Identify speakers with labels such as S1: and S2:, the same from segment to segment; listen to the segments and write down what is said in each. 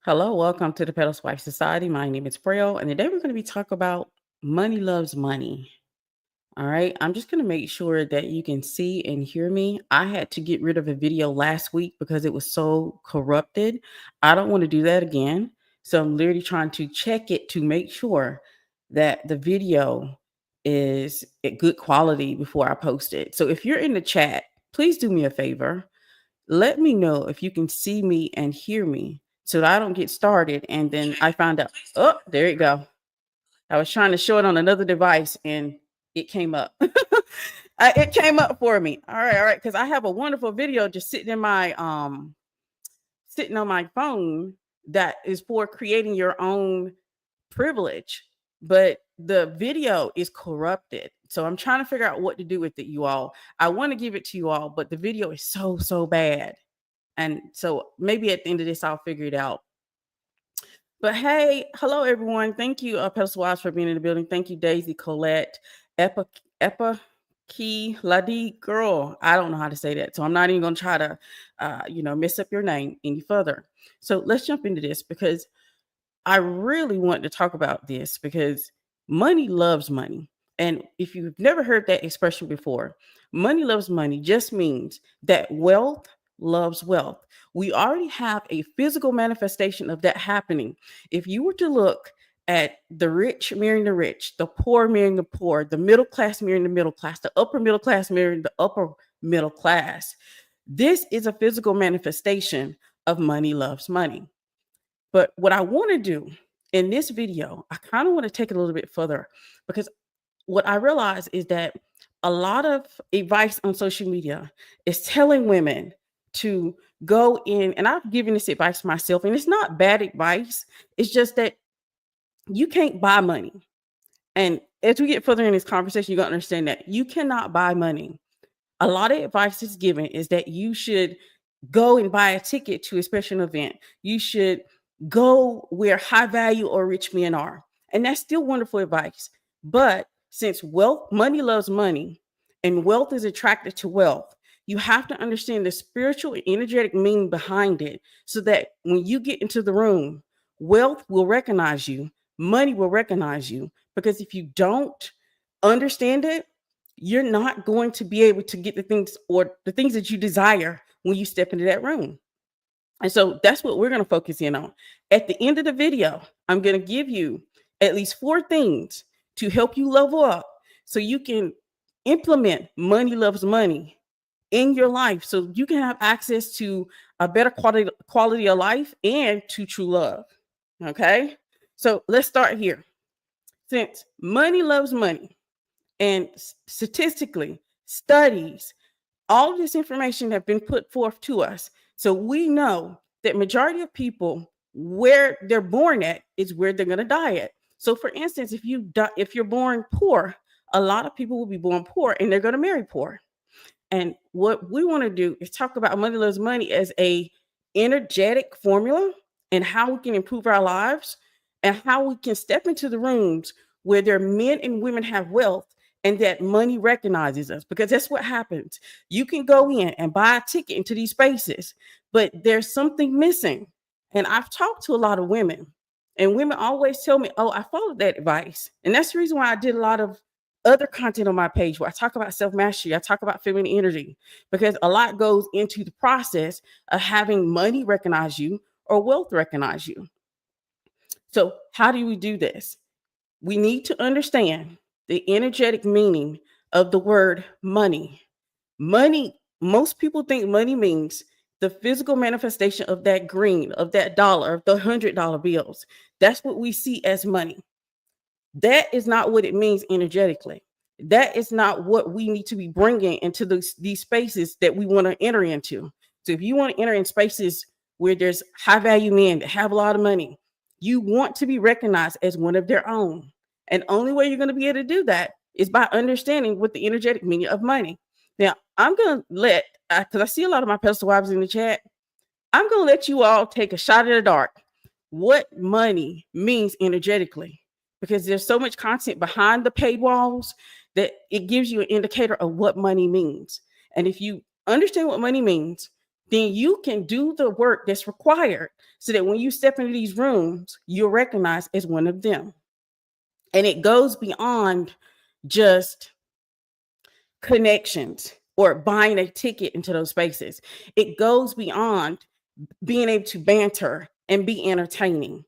S1: Hello, welcome to the Pedestal Wife Society. My name is Braille, and today we're going to be talking about money loves money. All right, I'm just going to make sure that you can see and hear me. I had to get rid of a video last week because it was so corrupted. I don't want to do that again. So I'm literally trying to check it to make sure that the video is at good quality before I post it. So if you're in the chat, please do me a favor. Let me know if you can see me and hear me so that I don't get started and then I find out, oh, there you go. I was trying to show it on another device and it came up. It came up for me. All right, because I have a wonderful video just sitting on my phone that is for creating your own privilege, but the video is corrupted. So I'm trying to figure out what to do with it, you all. I want to give it to you all, but the video is so bad. And so maybe at the end of this, I'll figure it out. But hey, hello everyone. Thank you, Pedestal Wives, for being in the building. Thank you, Daisy, Colette, Epa Key Ladi girl. I don't know how to say that. So I'm not even gonna try to mess up your name any further. So let's jump into this because I really want to talk about this because money loves money. And if you've never heard that expression before, money loves money just means that wealth loves wealth. We already have a physical manifestation of that happening. If you were to look at the rich marrying the rich, the poor marrying the poor, the middle class marrying the middle class, the upper middle class marrying the upper middle class, this is a physical manifestation of money loves money. But what I want to do in this video, I kind of want to take it a little bit further because what I realize is that a lot of advice on social media is telling women to go in, and I've given this advice myself, and it's not bad advice. It's just that you can't buy money. And as we get further in this conversation, you're going to understand that you cannot buy money. A lot of advice is given is that you should go and buy a ticket to a special event. You should go where high value or rich men are. And that's still wonderful advice. But since money loves money, and wealth is attracted to wealth, you have to understand the spiritual and energetic meaning behind it so that when you get into the room, wealth will recognize you, money will recognize you. Because if you don't understand it, you're not going to be able to get the things that you desire when you step into that room. And so that's what we're going to focus in on. At the end of the video, I'm going to give you at least 4 things to help you level up so you can implement money loves money in your life so you can have access to a better quality of life and to true love. Okay? So let's start here. Since money loves money, and statistically, studies, all of this information have been put forth to us. So we know that majority of people, where they're born at is where they're going to die at. So for instance, if you're born poor, a lot of people will be born poor and they're going to marry poor. And what we want to do is talk about money loves money as a energetic formula and how we can improve our lives and how we can step into the rooms where their men and women have wealth and that money recognizes us, because that's what happens. You can go in and buy a ticket into these spaces, but there's something missing. And I've talked to a lot of women, and women always tell me, oh, I followed that advice. And that's the reason why I did a lot of other content on my page where I talk about self-mastery, I talk about feminine energy, because a lot goes into the process of having money recognize you or wealth recognize you. So how do we do this? We need to understand the energetic meaning of the word money. Money, most people think money means the physical manifestation of that green, of that dollar, of the $100 bills. That's what we see as money. That is not what it means energetically. That is not what we need to be bringing into these spaces that we want to enter into. So if you want to enter in spaces where there's high value men that have a lot of money, you want to be recognized as one of their own. And only way you're going to be able to do that is by understanding what the energetic meaning of money. Now, I'm going to because I see a lot of my Pedestal wives in the chat, I'm going to let you all take a shot in the dark what money means energetically, because there's so much content behind the paywalls that it gives you an indicator of what money means. And if you understand what money means, then you can do the work that's required so that when you step into these rooms, you're recognized as one of them. And it goes beyond just connections or buying a ticket into those spaces. It goes beyond being able to banter and be entertaining.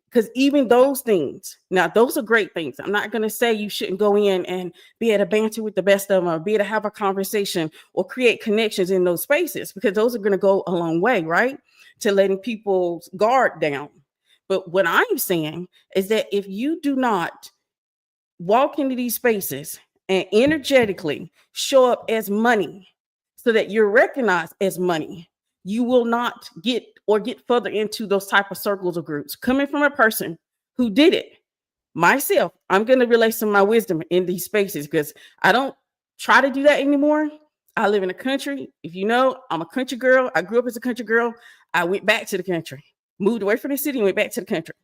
S1: Because even those things, now those are great things. I'm not going to say you shouldn't go in and be able to banter with the best of them or be able to have a conversation or create connections in those spaces, because those are going to go a long way, right? To letting people's guard down. But what I'm saying is that if you do not walk into these spaces and energetically show up as money so that you're recognized as money, you will not get further into those type of circles or groups. Coming from a person who did it myself, I'm going to relay some of my wisdom in these spaces because I don't try to do that anymore. I live in the country. If you know, I'm a country girl. I grew up as a country girl. I went back to the country, moved away from the city and went back to the country.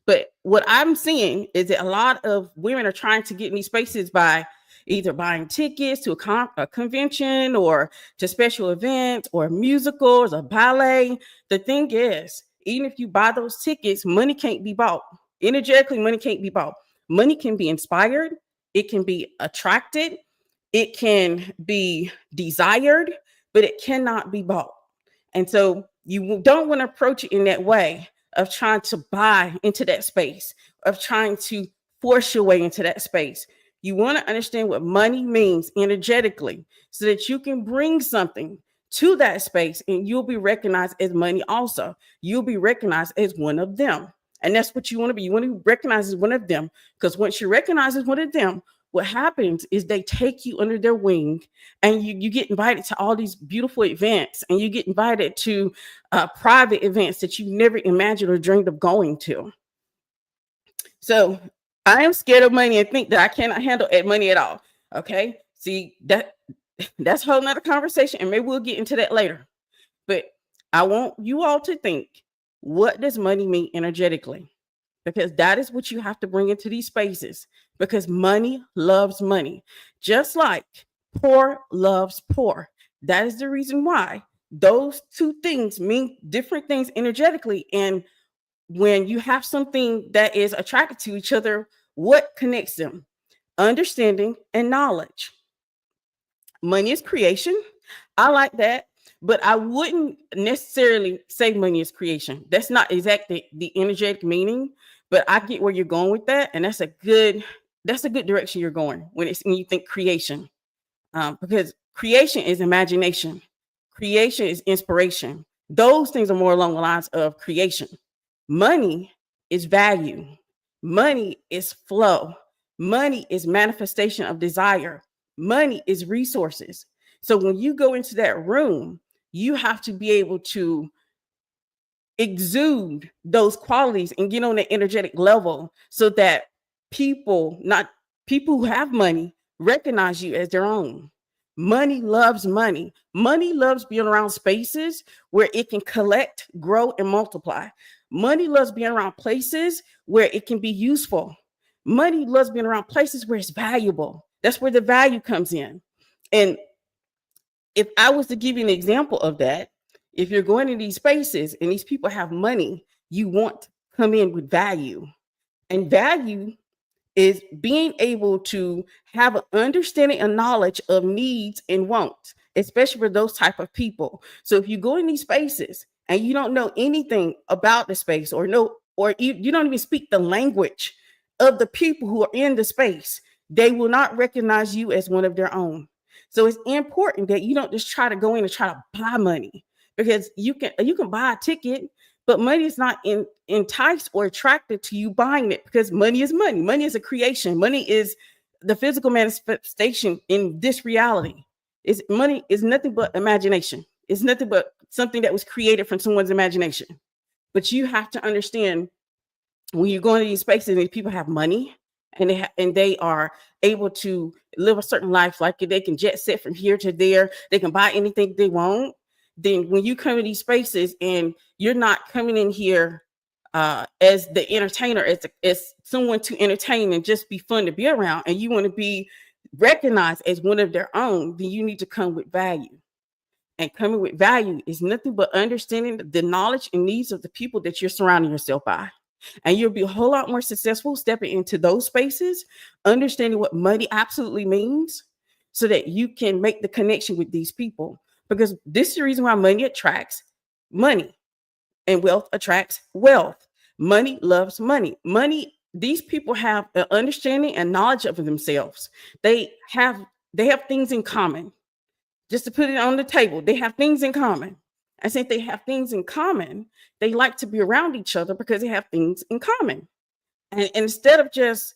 S1: But what I'm seeing is that a lot of women are trying to get in these spaces by either buying tickets to a convention or to special events or musicals or ballet. The thing is, even if you buy those tickets, money can't be bought. Energetically, money can't be bought. Money can be inspired. It can be attracted. It can be desired, but it cannot be bought. And so you don't want to approach it in that way of trying to buy into that space, of trying to force your way into that space. You want to understand what money means energetically so that you can bring something to that space and you'll be recognized as money also. You'll be recognized as one of them. And that's what you want to be. You want to be recognized as one of them, because once you're recognized as one of them, what happens is they take you under their wing and you get invited to all these beautiful events, and you get invited to private events that you never imagined or dreamed of going to. So I am scared of money and think that I cannot handle money at all. Okay. See, that's a whole nother conversation, and maybe we'll get into that later. But I want you all to think, what does money mean energetically? Because that is what you have to bring into these spaces, because money loves money, just like poor loves poor. That is the reason why those two things mean different things energetically. And when you have something that is attracted to each other, what connects them? Understanding and knowledge. Money is creation. I like that, but I wouldn't necessarily say money is creation. That's not exactly the energetic meaning, but I get where you're going with that, and that's a good direction you're going when you think creation, because creation is imagination, creation is inspiration. Those things are more along the lines of creation. Money is value. Money is flow. Money is manifestation of desire. Money is resources. So when you go into that room, you have to be able to exude those qualities and get on the energetic level so that people who have money recognize you as their own. Money loves money. Money loves being around spaces where it can collect, grow, and multiply. Money loves being around places where it can be useful. Money loves being around places where it's valuable. That's where the value comes in. And if I was to give you an example of that, if you're going to these spaces and these people have money, you want to come in with value. And value is being able to have an understanding and knowledge of needs and wants, especially for those type of people. So if you go in these spaces and you don't know anything about the space, or you don't even speak the language of the people who are in the space, they will not recognize you as one of their own. So it's important that you don't just try to go in and try to buy money, because you can buy a ticket, but money is not enticed or attracted to you buying it, because money is money. Money is a creation. Money is the physical manifestation in this reality. Money is nothing but imagination. It's nothing but something that was created from someone's imagination. But you have to understand, when you go into these spaces and these people have money and they are able to live a certain life, like they can jet set from here to there, they can buy anything they want. Then when you come in these spaces and you're not coming in here as the entertainer, as someone to entertain and just be fun to be around, and you want to be recognized as one of their own, then you need to come with value. and coming with value is nothing but understanding the knowledge and needs of the people that you're surrounding yourself by. And you'll be a whole lot more successful stepping into those spaces, understanding what money absolutely means, so that you can make the connection with these people. Because this is the reason why money attracts money, and wealth attracts wealth. Money loves money. These people have an understanding and knowledge of themselves. They have things in common. Just to put it on the table, they have things in common. And since they have things in common, they like to be around each other because they have things in common. And instead of just,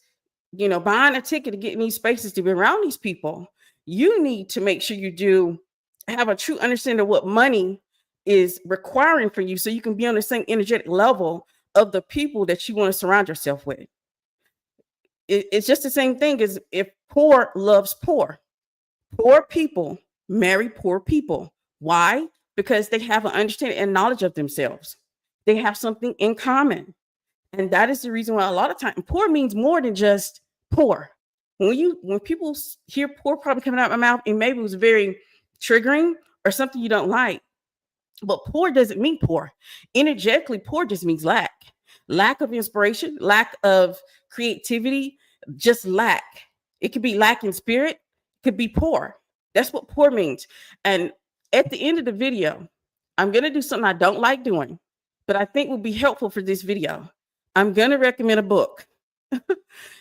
S1: buying a ticket to get in these spaces to be around these people, you need to make sure you do have a true understanding of what money is requiring for you, so you can be on the same energetic level of the people that you want to surround yourself with. It's just the same thing as if poor loves poor. Poor people marry poor people. Why? Because they have an understanding and knowledge of themselves. They have something in common. And that is the reason why a lot of times poor means more than just poor. When people hear poor probably coming out of my mouth, and maybe it was very triggering or something you don't like, but poor doesn't mean poor. Energetically, poor just means lack. Lack of inspiration, lack of creativity, just lack. It could be lack in spirit, it could be poor. That's what poor means. And at the end of the video, I'm going to do something I don't like doing, but I think will be helpful for this video. I'm going to recommend a book.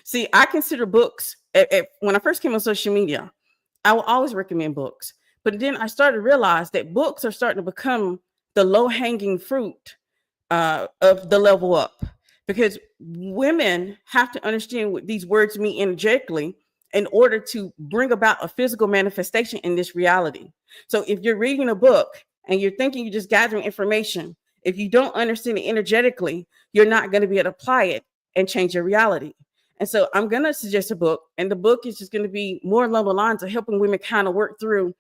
S1: See, I consider books, when I first came on social media, I will always recommend books. But then I started to realize that books are starting to become the low-hanging fruit of the level up, because women have to understand what these words mean energetically in order to bring about a physical manifestation in this reality. So if you're reading a book and you're thinking you're just gathering information, if you don't understand it energetically, you're not going to be able to apply it and change your reality. And so I'm going to suggest a book, and the book is just going to be more along the lines of helping women kind of work through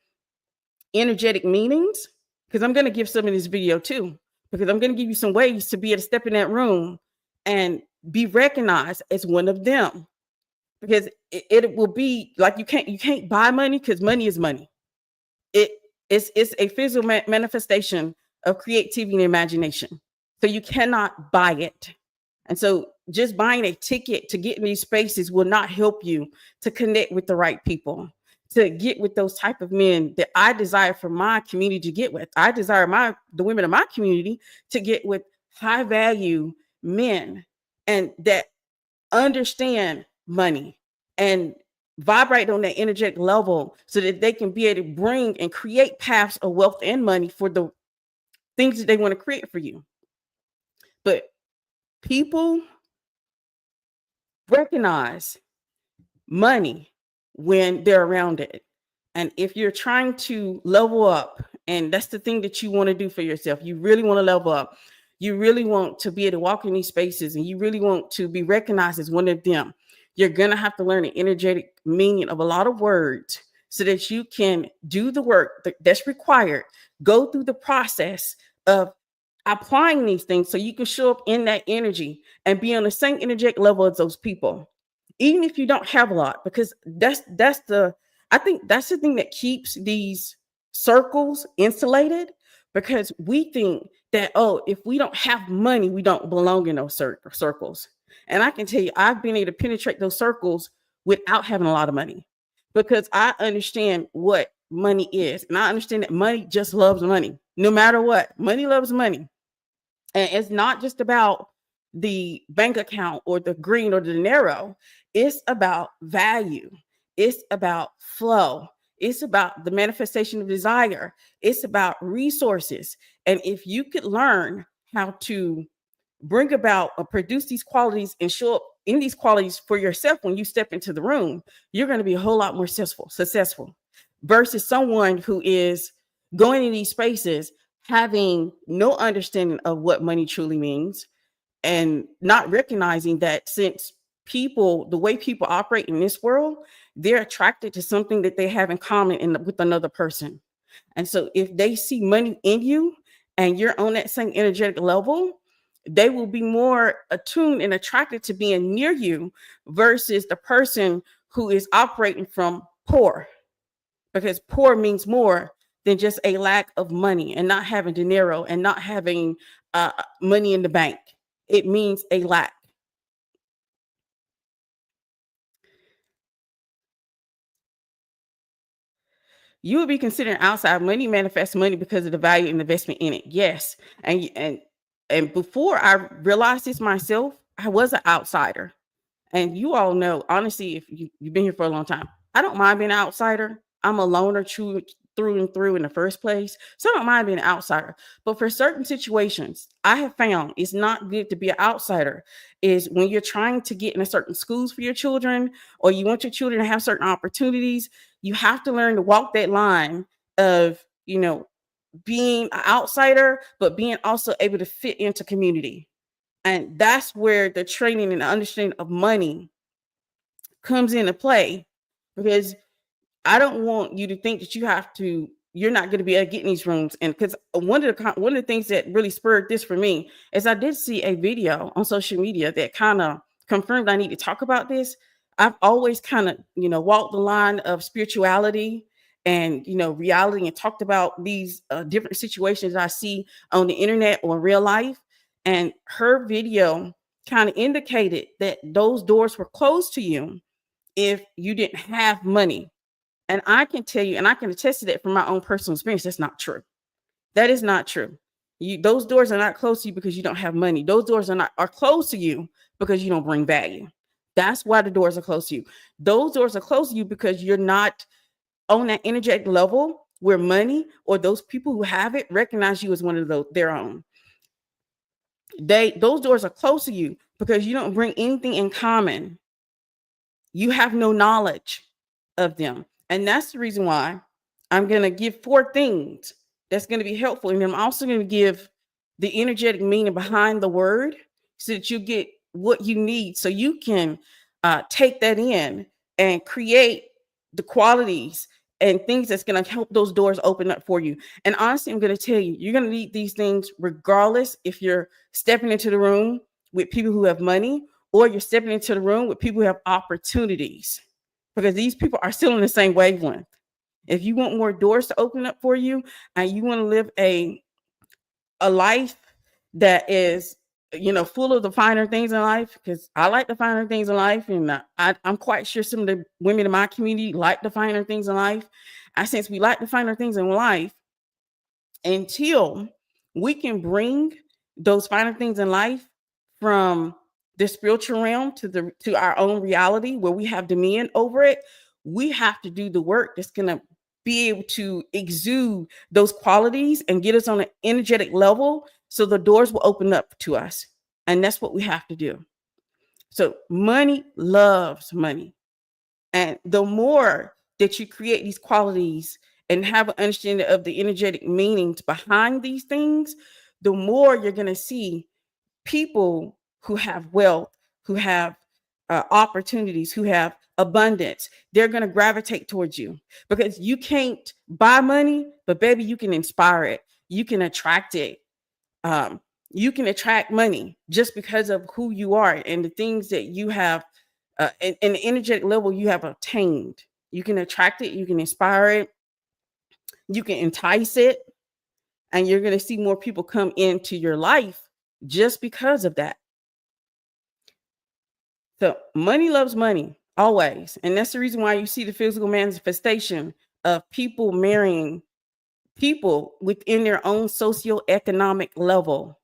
S1: energetic meanings, because I'm going to give some in this video too, because I'm going to give you some ways to be able to step in that room and be recognized as one of them. Because it will be like you can't buy money, because money is money. It's a physical manifestation of creativity and imagination. So you cannot buy it. And so just buying a ticket to get in these spaces will not help you to connect with the right people, to get with those type of men that I desire for my community to get with. I desire the women of my community to get with high value men, and that understand money and vibrate on that energetic level, so that they can be able to bring and create paths of wealth and money for the things that they want to create for you. But people recognize money when they're around it. And if you're trying to level up, and that's the thing that you want to do for yourself, you really want to level up, you really want to be able to walk in these spaces, and you really want to be recognized as one of them, you're going to have to learn the energetic meaning of a lot of words, so that you can do the work that's required, go through the process of applying these things, so you can show up in that energy and be on the same energetic level as those people, even if you don't have a lot. Because I think that's the thing that keeps these circles insulated, because we think that, if we don't have money, we don't belong in those circles. And I can tell you, I've been able to penetrate those circles without having a lot of money, because I understand what money is. And I understand that money just loves money. No matter what, money loves money. And it's not just about the bank account or the green or the dinero. It's about value. It's about flow. It's about the manifestation of desire. It's about resources. And if you could learn how to bring about or produce these qualities and show up in these qualities for yourself when you step into the room, you're going to be a whole lot more successful versus someone who is going in these spaces having no understanding of what money truly means, and not recognizing that since the way people operate in this world, they're attracted to something that they have in common with another person. And so if they see money in you and you're on that same energetic level, they will be more attuned and attracted to being near you versus the person who is operating from poor, because poor means more than just a lack of money and not having dinero and not having money in the bank. It means a lack. You would be considering outside. Money manifests money because of the value and investment in it. Yes. And before I realized this myself, I was an outsider. And you all know, honestly, if you've been here for a long time, I don't mind being an outsider. I'm a loner through and through in the first place. So I don't mind being an outsider. But for certain situations, I have found it's not good to be an outsider. Is when you're trying to get into certain schools for your children, or you want your children to have certain opportunities, you have to learn to walk that line of, being an outsider, but being also able to fit into community. And that's where the training and the understanding of money comes into play, because I don't want you to think that you're not going to be able to get in these rooms. And because one of the things that really spurred this for me is I did see a video on social media that kind of confirmed I need to talk about this. I've always kind of, walked the line of spirituality and, reality, and talked about these different situations I see on the internet or in real life. And her video kind of indicated that those doors were closed to you if you didn't have money. And I can tell you, and I can attest to that from my own personal experience, that's not true. That is not true. Those doors are not closed to you because you don't have money. Those doors are closed to you because you don't bring value. That's why the doors are closed to you. Those doors are closed to you because you're not on that energetic level where money or those people who have it recognize you as one of their own. Those doors are closed to you because you don't bring anything in common. You have no knowledge of them. And that's the reason why I'm going to give 4 things that's going to be helpful. And then I'm also going to give the energetic meaning behind the word so that you get what you need, so you can take that in and create the qualities and things that's going to help those doors open up for you. And honestly, I'm going to tell you, you're going to need these things regardless if you're stepping into the room with people who have money or you're stepping into the room with people who have opportunities, because these people are still in the same wavelength. If you want more doors to open up for you and you want to live a life that is, full of the finer things in life, because I like the finer things in life, and I'm quite sure some of the women in my community like the finer things in life. And since we like the finer things in life, until we can bring those finer things in life from the spiritual realm to our own reality where we have dominion over it, we have to do the work that's going to be able to exude those qualities and get us on an energetic level so the doors will open up to us. And that's what we have to do. So money loves money. And the more that you create these qualities and have an understanding of the energetic meanings behind these things, the more you're going to see people who have wealth, who have opportunities, who have abundance. They're going to gravitate towards you, because you can't buy money, but baby, you can inspire it. You can attract it. You can attract money just because of who you are and the things that you have and the energetic level you have obtained. You can attract it. You can inspire it. You can entice it. And you're going to see more people come into your life just because of that. So money loves money always. And that's the reason why you see the physical manifestation of people marrying people within their own socioeconomic level.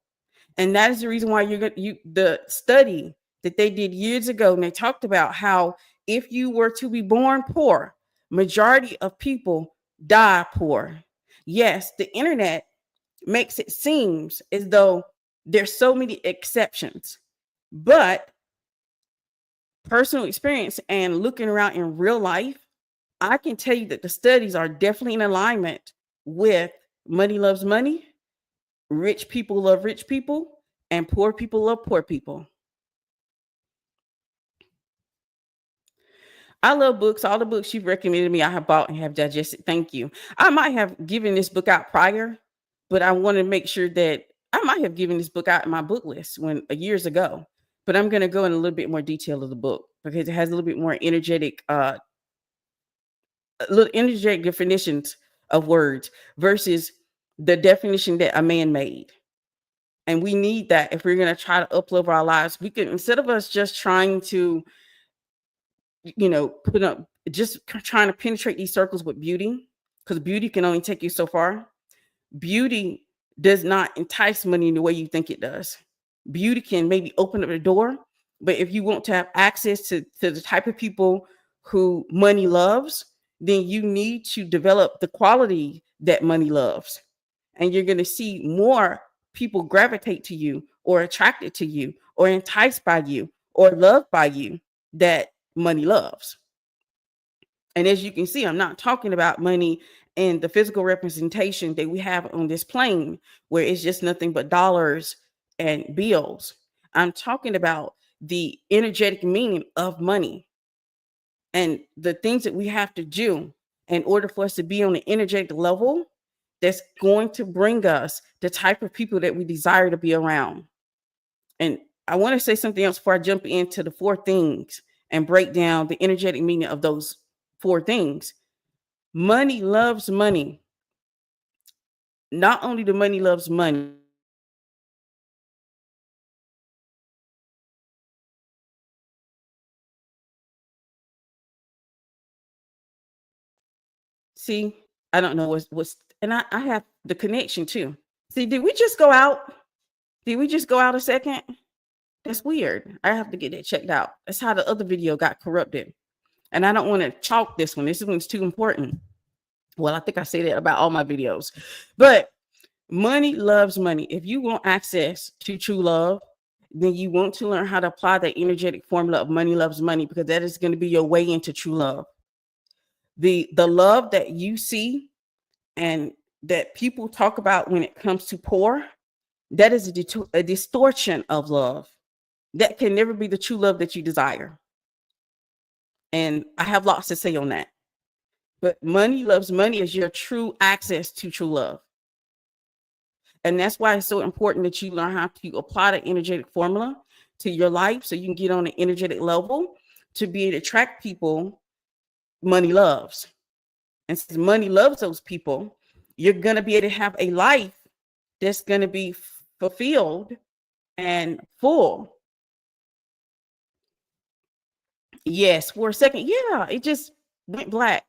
S1: And that is the reason why the study that they did years ago, and they talked about how if you were to be born poor, majority of people die poor. Yes, the internet makes it seem as though there's so many exceptions, but personal experience and looking around in real life, I can tell you that the studies are definitely in alignment with money loves money, rich people love rich people, and poor people love poor people. I love books. All the books you've recommended me, I have bought and have digested. Thank you. I might have given this book out prior, but I want to make sure that I might have given this book out in my book list years ago. But I'm going to go in a little bit more detail of the book because it has a little bit more energetic definitions of words versus the definition that a man made. And we need that if we're going to try to uplevel our lives. We can, instead of us just trying to, put up, just trying to penetrate these circles with beauty, because beauty can only take you so far. Beauty does not entice money in the way you think it does. Beauty can maybe open up the door, but if you want to have access to the type of people who money loves, then you need to develop the quality that money loves. And you're going to see more people gravitate to you or attracted to you or enticed by you or loved by you that money loves. And as you can see, I'm not talking about money and the physical representation that we have on this plane where it's just nothing but dollars and bills. I'm talking about the energetic meaning of money and the things that we have to do in order for us to be on an energetic level that's going to bring us the type of people that we desire to be around. And I want to say something else before I jump into the 4 things and break down the energetic meaning of those 4 things. Money loves money. Not only do money loves money, see, I don't know what's and I have the connection too. See, did we just go out? Did we just go out a second? That's weird. I have to get that checked out. That's how the other video got corrupted. And I don't want to chalk this one. This one's too important. Well, I think I say that about all my videos. But money loves money. If you want access to true love, then you want to learn how to apply the energetic formula of money loves money, because that is going to be your way into true love. The love that you see and that people talk about when it comes to poor, that is a distortion of love. That can never be the true love that you desire. And I have lots to say on that. But money loves money is your true access to true love. And that's why it's so important that you learn how to apply the energetic formula to your life so you can get on an energetic level to be able to attract people money loves. And since money loves those people, you're going to be able to have a life that's going to be fulfilled and full. Yes, for a second. Yeah, it just went black.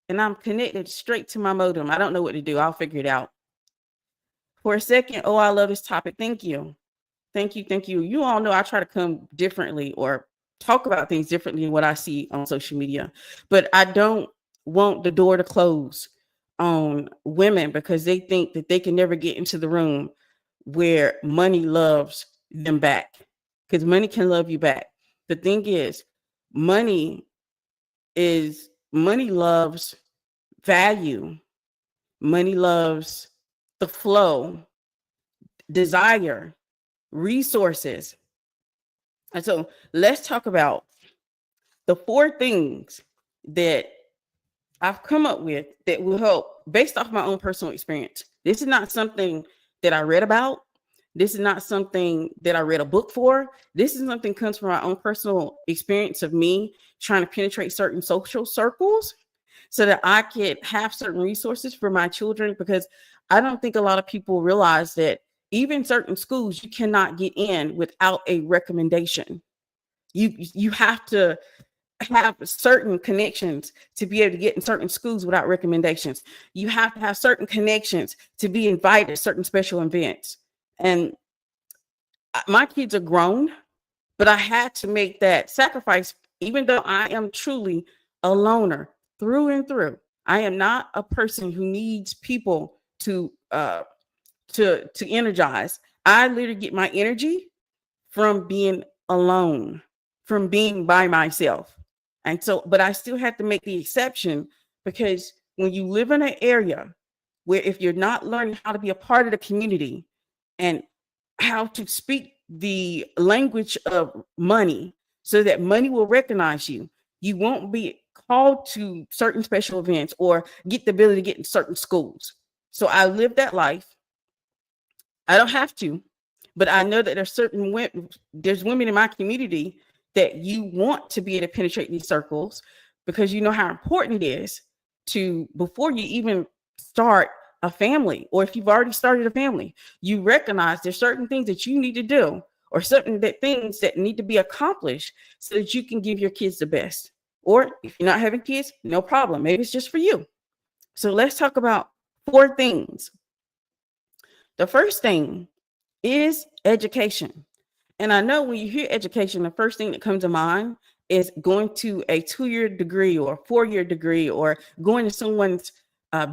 S1: And I'm connected straight to my modem. I don't know what to do. I'll figure it out. For a second, oh, I love this topic. Thank you. Thank you. Thank you. You all know I try to come differently or talk about things differently than what I see on social media. But I don't want the door to close on women because they think that they can never get into the room where money loves them back. Because money can love you back. The thing is, money loves value. Money loves the flow, desire, resources. And so let's talk about the 4 things that I've come up with that will help based off my own personal experience. This is not something that I read about. This is not something that I read a book for. This is something that comes from my own personal experience of me trying to penetrate certain social circles so that I could have certain resources for my children, because I don't think a lot of people realize that even certain schools, you cannot get in without a recommendation. You have to have certain connections to be able to get in certain schools without recommendations. You have to have certain connections to be invited to certain special events. And my kids are grown, but I had to make that sacrifice, even though I am truly a loner through and through. I am not a person who needs people to energize. I literally get my energy from being alone, from being by myself. And so, but I still have to make the exception, because when you live in an area where if you're not learning how to be a part of the community and how to speak the language of money so that money will recognize you, you won't be called to certain special events or get the ability to get in certain schools. So I live that life. I don't have to, but I know that there's women in my community that you want to be able to penetrate these circles because you know how important it is. to, before you even start a family, or if you've already started a family, you recognize there's certain things that you need to do, or things that need to be accomplished so that you can give your kids the best. Or if you're not having kids, no problem. Maybe it's just for you. So let's talk about 4 things. The first thing is education. And I know when you hear education, the first thing that comes to mind is going to a 2-year degree or a 4-year degree, or going to someone's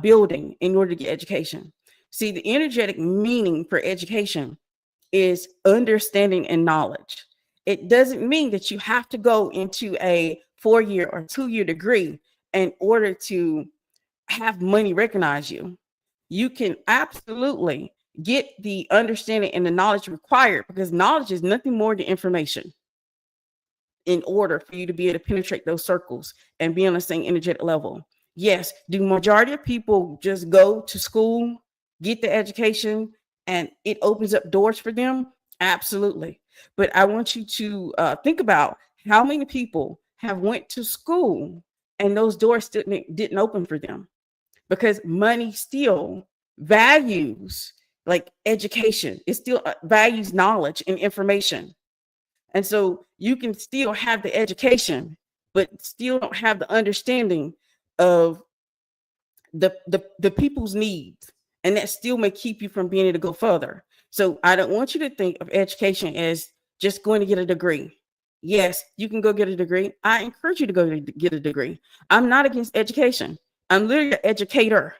S1: building in order to get education. See, the energetic meaning for education is understanding and knowledge. It doesn't mean that you have to go into a 4-year or 2-year degree in order to have money recognize you. You can absolutely get the understanding and the knowledge required, because knowledge is nothing more than information, in order for you to be able to penetrate those circles and be on the same energetic level. Yes, do majority of people just go to school, get the education, and it opens up doors for them? Absolutely. But I want you to think about how many people have went to school and those doors didn't open for them, because money still values, like education. It still values knowledge and information. And so you can still have the education, but still don't have the understanding of the people's needs. And that still may keep you from being able to go further. So I don't want you to think of education as just going to get a degree. Yes, you can go get a degree. I encourage you to go get a degree. I'm not against education. I'm literally an educator.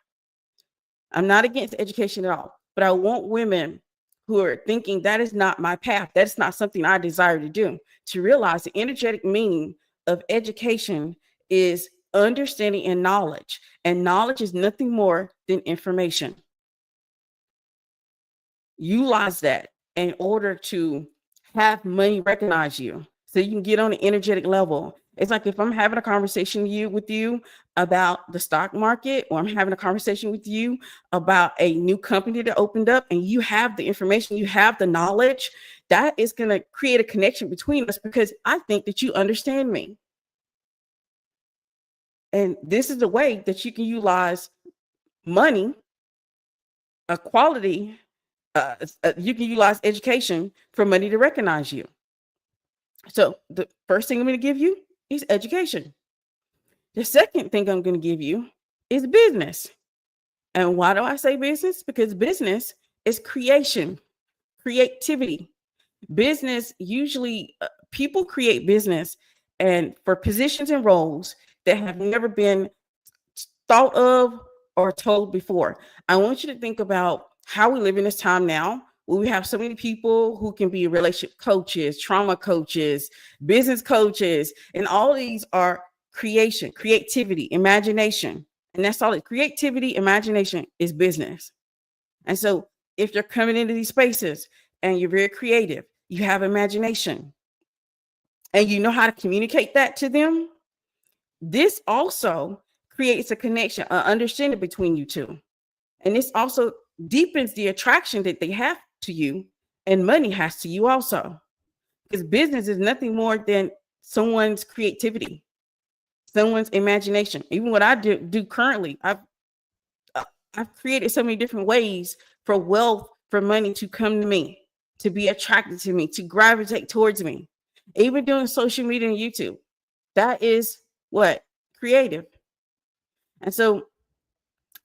S1: I'm not against education at all. But I want women who are thinking that is not my path, that's not something I desire to do, to realize the energetic meaning of education is understanding and knowledge. And knowledge is nothing more than information. Utilize that in order to have money recognize you, so you can get on the energetic level. It's like if I'm having a conversation with you about the stock market, or I'm having a conversation with you about a new company that opened up, and you have the information, you have the knowledge, that is going to create a connection between us, because I think that you understand me. And this is the way that you can utilize money, equality. You can utilize education for money to recognize you. So the first thing I'm going to give you is education. The second thing I'm going to give you is business. And why do I say business? Because business is creation, creativity. Business, usually people create business and for positions and roles that have never been thought of or told before. I want you to think about how we live in this time now, where we have so many people who can be relationship coaches, trauma coaches, business coaches, and all these are creation, creativity, imagination. And that's all it. Creativity, imagination is business. And so if you're coming into these spaces and you're very creative, you have imagination, and you know how to communicate that to them, this also creates a connection, an understanding between you two. And this also deepens the attraction that they have to you, and money has to you also. Because business is nothing more than someone's creativity, someone's imagination. Even what I do currently, I've created so many different ways for wealth, for money to come to me, to be attracted to me, to gravitate towards me. Even doing social media and YouTube, that is what? Creative. And so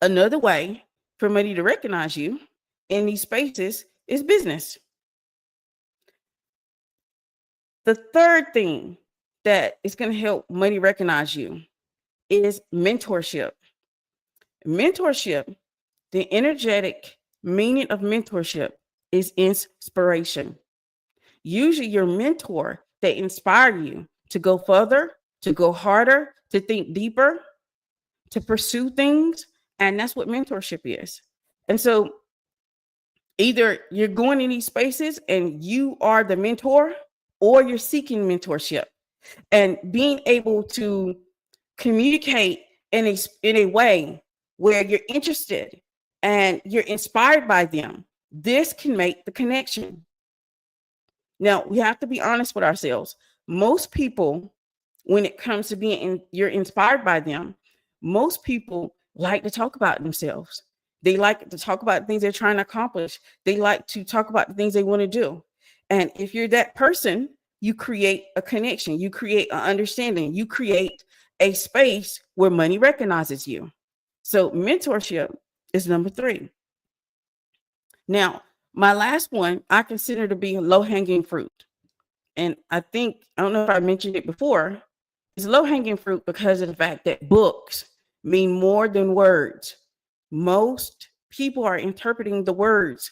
S1: another way for money to recognize you in these spaces is business. The third thing that is going to help money recognize you is mentorship. Mentorship, the energetic meaning of mentorship is inspiration. Usually your mentor, they inspire you to go further, to go harder, to think deeper, to pursue things. And that's what mentorship is. And so either you're going in these spaces and you are the mentor, or you're seeking mentorship, and being able to communicate in a way where you're interested and you're inspired by them. This can make the connection. Now, we have to be honest with ourselves. Most people, when it comes to you're inspired by them, most people like to talk about themselves. They like to talk about things they're trying to accomplish. They like to talk about the things they want to do. And if you're that person, you create a connection, you create an understanding, you create a space where money recognizes you. So mentorship is number 3. Now, my last one I consider to be low-hanging fruit. And I don't know if I mentioned it before, it's low-hanging fruit because of the fact that books mean more than words. Most people are interpreting the words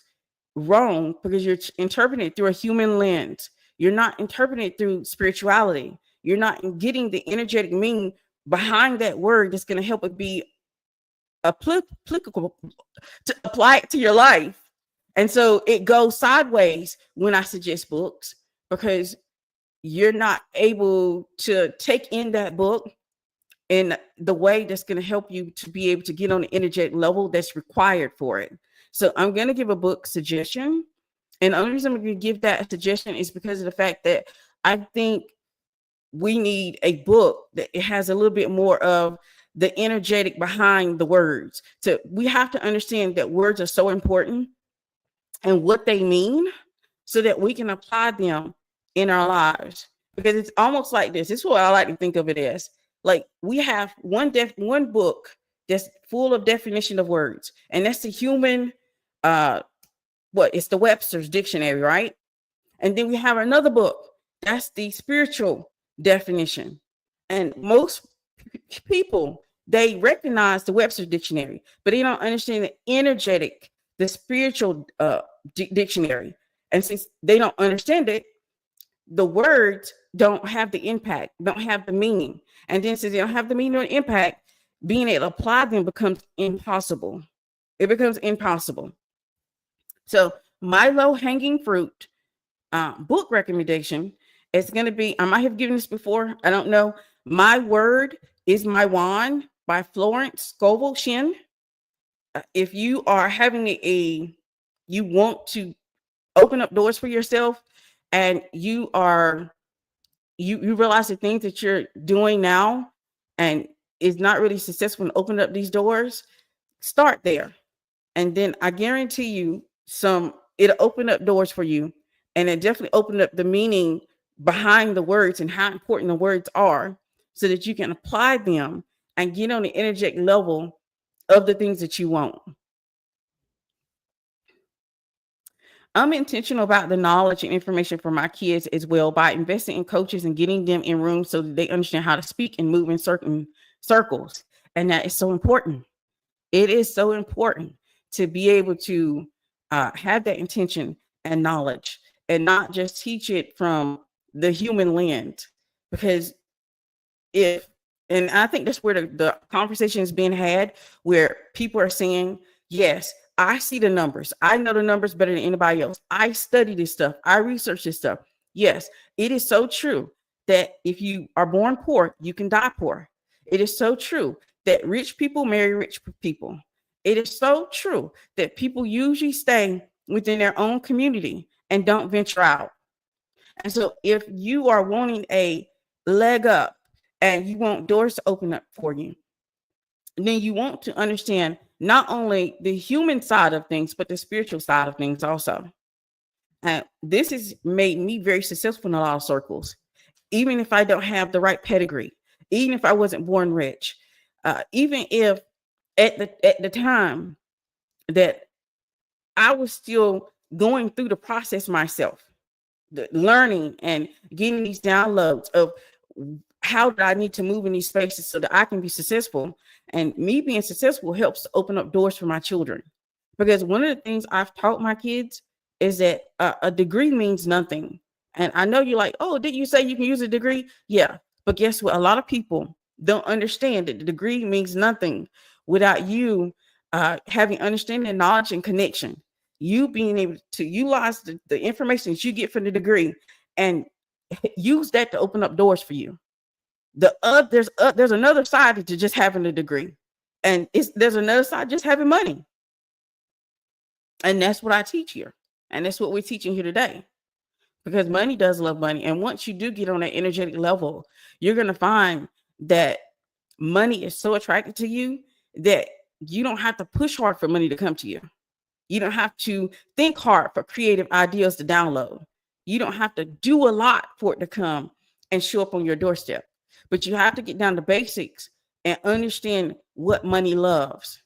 S1: wrong because you're interpreting it through a human lens. You're not interpreting it through spirituality. You're not getting the energetic meaning behind that word that's going to help it be applicable to apply it to your life. And so it goes sideways when I suggest books, because you're not able to take in that book in the way that's going to help you to be able to get on the energetic level that's required for it. So I'm going to give a book suggestion. And the only reason I'm going to give that suggestion is because of the fact that I think we need a book that it has a little bit more of the energetic behind the words. So we have to understand that words are so important and what they mean so that we can apply them in our lives. Because it's almost like this. This is what I like to think of it as. Like, we have one book that's full of definition of words, and that's the human, it's the Webster's dictionary, right? And then we have another book that's the spiritual definition. And most people, they recognize the Webster's dictionary, but they don't understand the energetic, the spiritual dictionary. And since they don't understand it, the words don't have the impact, don't have the meaning. And then since they don't have the meaning or impact, being able to apply them becomes impossible. It becomes impossible. So my low-hanging fruit book recommendation is going to be, I might have given this before, I don't know. My Word is My Wand by Florence Scovel Shinn. If you are having you want to open up doors for yourself, and you realize the things that you're doing now and is not really successful in opening up these doors, start there. And then I guarantee you it'll open up doors for you, and it definitely open up the meaning behind the words and how important the words are, so that you can apply them and get on the energetic level of the things that you want. I'm intentional about the knowledge and information for my kids as well, by investing in coaches and getting them in rooms so that they understand how to speak and move in certain circles. And that is so important. It is so important to be able to have that intention and knowledge, and not just teach it from the human lens. Because and I think that's where the conversation is being had, where people are saying, yes, I see the numbers. I know the numbers better than anybody else. I study this stuff. I research this stuff. Yes, it is so true that if you are born poor, you can die poor. It is so true that rich people marry rich people. It is so true that people usually stay within their own community and don't venture out. And so if you are wanting a leg up and you want doors to open up for you, then you want to understand not only the human side of things, but the spiritual side of things also. And this has made me very successful in a lot of circles, even if I don't have the right pedigree, even if I wasn't born rich, even if at the time that I was still going through the process myself, the learning and getting these downloads of how do I need to move in these spaces so that I can be successful. And me being successful helps to open up doors for my children. Because one of the things I've taught my kids is that a degree means nothing. And I know you're like, oh, didn't you say you can use a degree? Yeah. But guess what? A lot of people don't understand that the degree means nothing without you having understanding, knowledge, and connection. You being able to utilize the information that you get from the degree and use that to open up doors for you. There's another side to just having a degree, and there's another side just having money. And that's what I teach here. And that's what we're teaching here today, because money does love money. And once you do get on that energetic level, you're going to find that money is so attracted to you that you don't have to push hard for money to come to you. You don't have to think hard for creative ideas to download. You don't have to do a lot for it to come and show up on your doorstep. But you have to get down to basics and understand what money loves.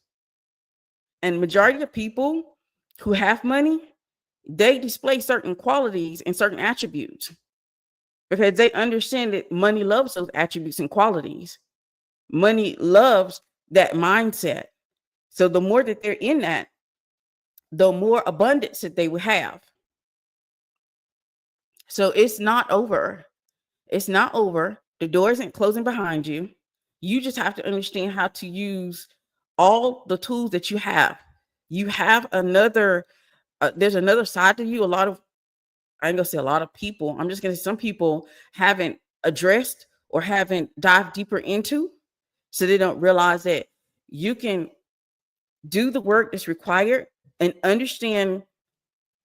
S1: And majority of people who have money, they display certain qualities and certain attributes because they understand that money loves those attributes and qualities. Money loves that mindset. So the more that they're in that, the more abundance that they will have. So it's not over. It's not over. The door isn't closing behind you. You just have to understand how to use all the tools that you have. You have another, there's another side to you. I ain't gonna say a lot of people. I'm just gonna say some people haven't addressed or haven't dived deeper into. So they don't realize that you can do the work that's required and understand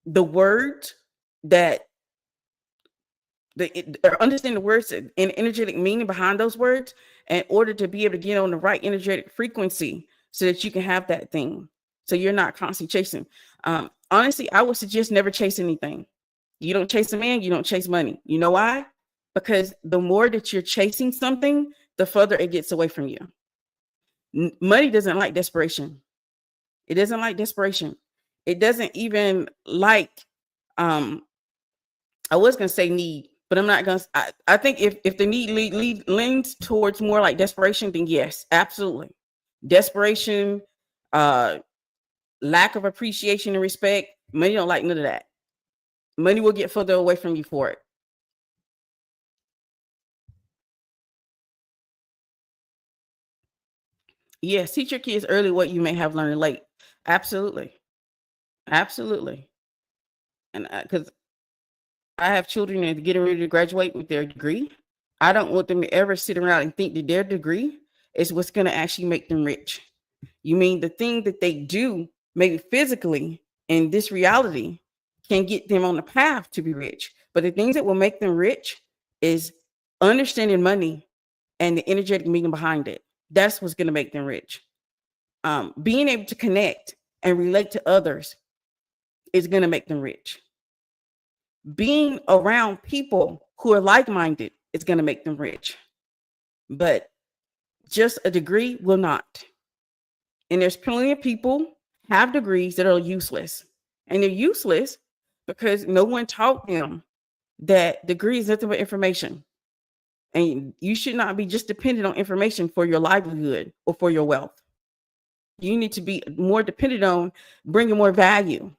S1: the words that understand the words and energetic meaning behind those words in order to be able to get on the right energetic frequency so that you can have that thing. So you're not constantly chasing. Honestly, I would suggest never chase anything. You don't chase a man, you don't chase money. You know why? Because the more that you're chasing something, the further it gets away from you. Money doesn't like desperation. It doesn't like desperation. It doesn't even like, I was going to say need, but I'm not going to. I think if the need leans towards more like desperation, then yes, absolutely. Desperation, lack of appreciation and respect, money don't like none of that. Money will get further away from you for it. Yes, teach your kids early what you may have learned late. Absolutely. Absolutely. And because I have children that are getting ready to graduate with their degree, I don't want them to ever sit around and think that their degree is what's going to actually make them rich. You mean the thing that they do, maybe physically in this reality, can get them on the path to be rich. But the things that will make them rich is understanding money and the energetic meaning behind it. That's what's going to make them rich. Being able to connect and relate to others is going to make them rich. Being around people who are like-minded is going to make them rich. But just a degree will not. And there's plenty of people have degrees that are useless. And they're useless because no one taught them that degree is nothing but information. And you should not be just dependent on information for your livelihood or for your wealth. You need to be more dependent on bringing more value.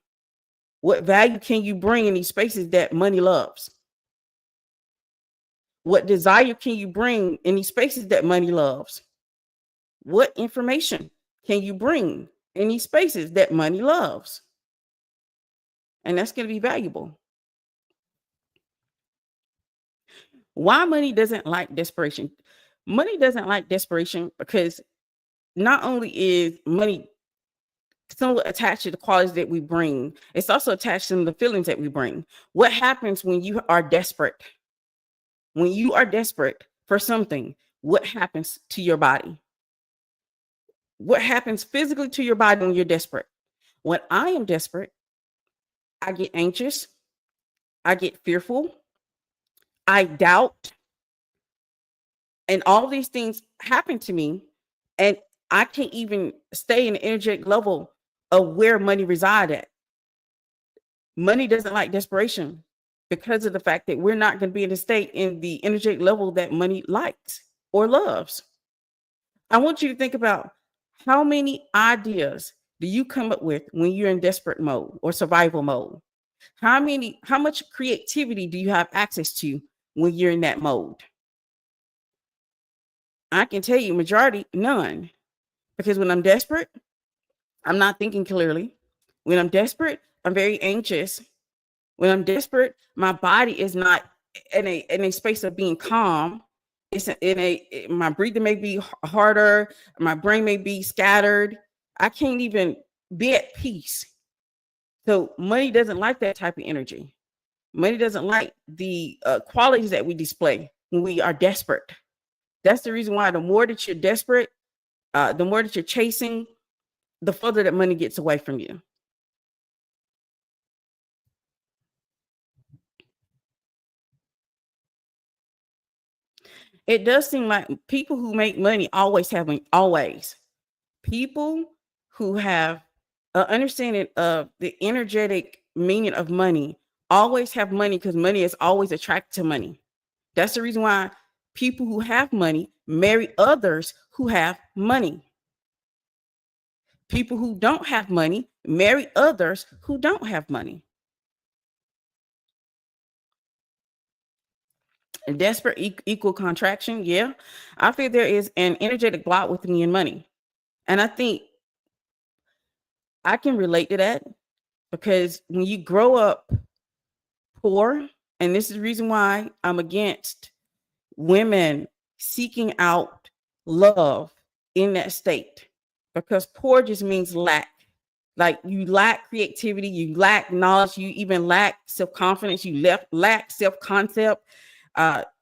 S1: What value can you bring in these spaces that money loves? What desire can you bring in these spaces that money loves? What information can you bring in these spaces that money loves? And that's going to be valuable. Why money doesn't like desperation? Money doesn't like desperation because not only is money somewhat attached to the qualities that we bring, it's also attached to the feelings that we bring. What happens when you are desperate? When you are desperate for something, what happens to your body? What happens physically to your body when you're desperate? When I am desperate, I get anxious, I get fearful, I doubt, and all these things happen to me, and I can't even stay in the energetic level of where money resides at. Money doesn't like desperation because of the fact that we're not going to be in a state in the energetic level that money likes or loves. I want you to think about how many ideas do you come up with when you're in desperate mode or survival mode? How much creativity do you have access to when you're in that mode? I can tell you majority, none. Because when I'm desperate, I'm not thinking clearly. When I'm desperate, I'm very anxious. When I'm desperate, my body is not in a space of being calm. It's my breathing may be harder, my brain may be scattered. I can't even be at peace. So money doesn't like that type of energy. Money doesn't like the qualities that we display when we are desperate. That's the reason why the more that you're desperate, the more that you're chasing, the further that money gets away from you. It does seem like people who make money always have money, always. People who have an understanding of the energetic meaning of money always have money, because money is always attracted to money. That's the reason why people who have money marry others who have money. People who don't have money marry others who don't have money. A desperate equal contraction. Yeah. I feel there is an energetic block with me and money. And I think I can relate to that, because when you grow up poor, and this is the reason why I'm against women seeking out love in that state, because poor just means lack. Like, you lack creativity, you lack knowledge, you even lack self-confidence, you lack self-concept.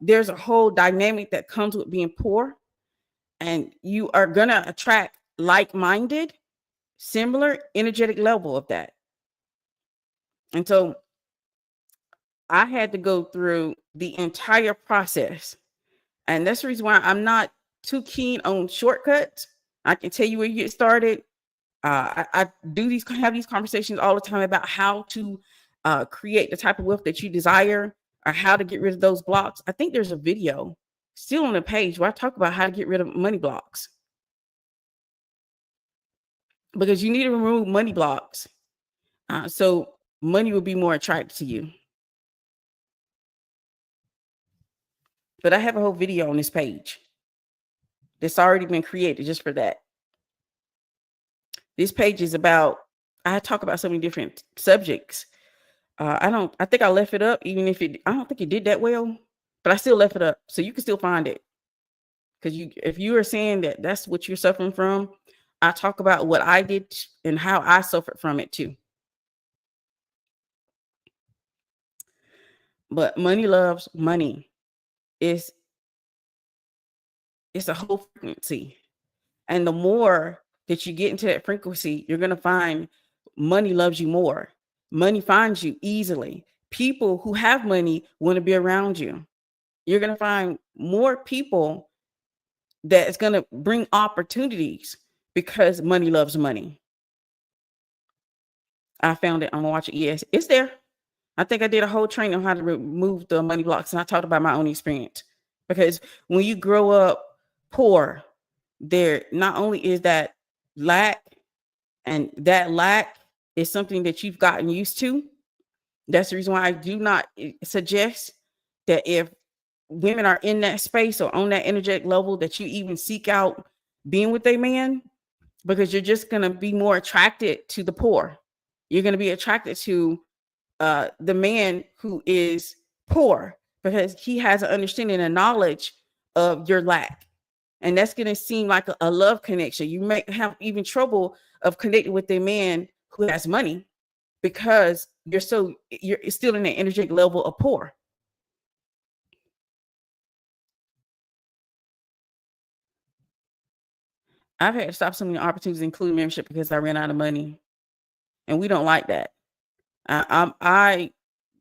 S1: There's a whole dynamic that comes with being poor, and you are gonna attract like-minded, similar energetic level of that. And so I had to go through the entire process. And that's the reason why I'm not too keen on shortcuts. I can tell you where you get started. I have these conversations all the time about how to create the type of wealth that you desire, or how to get rid of those blocks. I think there's a video still on the page where I talk about how to get rid of money blocks, because you need to remove money blocks, so money will be more attractive to you. But I have a whole video on this page that's already been created just for that. This page is about, I talk about so many different subjects. I think I left it up, even if I don't think it did that well, but I still left it up so you can still find it. Because if you are saying that that's what you're suffering from, I talk about what I did and how I suffered from it too. But money loves money. It's a whole frequency. And the more that you get into that frequency, you're going to find money loves you more. Money finds you easily. People who have money want to be around you. You're going to find more people that's going to bring opportunities, because money loves money. I found it. I'm going to watch it. Yes, it's there. I think I did a whole training on how to remove the money blocks, and I talked about my own experience. Because when you grow up poor, there not only is that lack, and that lack is something that you've gotten used to. That's the reason why I do not suggest that if women are in that space or on that energetic level, that you even seek out being with a man, because you're just going to be more attracted to the poor. You're going to be attracted to the man who is poor, because he has an understanding and knowledge of your lack. And that's going to seem like a love connection. You may have even trouble of connecting with a man who has money, because you're still in the energetic level of poor. I've had to stop so many opportunities, including membership, because I ran out of money, and we don't like that. I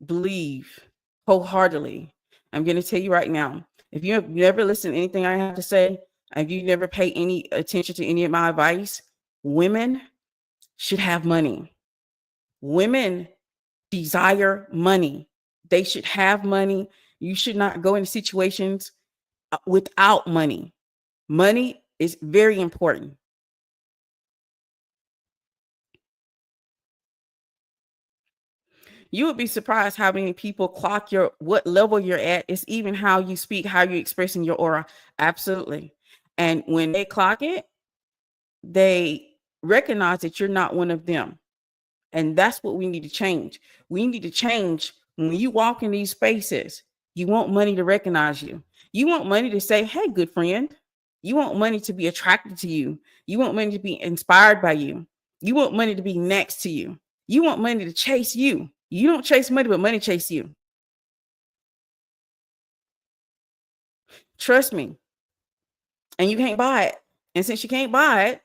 S1: believe wholeheartedly. I'm going to tell you right now, if you have never listened to anything I have to say, if you never pay any attention to any of my advice, women should have money. Women desire money. They should have money. You should not go into situations without money. Money is very important. You would be surprised how many people clock what level you're at. It's even how you speak, how you're expressing your aura. Absolutely. And when they clock it, they recognize that you're not one of them. And that's what we need to change. We need to change when you walk in these spaces. You want money to recognize you. You want money to say, hey, good friend. You want money to be attracted to you. You want money to be inspired by you. You want money to be next to you. You want money to chase you. You don't chase money, but money chase you. Trust me. and you can't buy it. And since you can't buy it,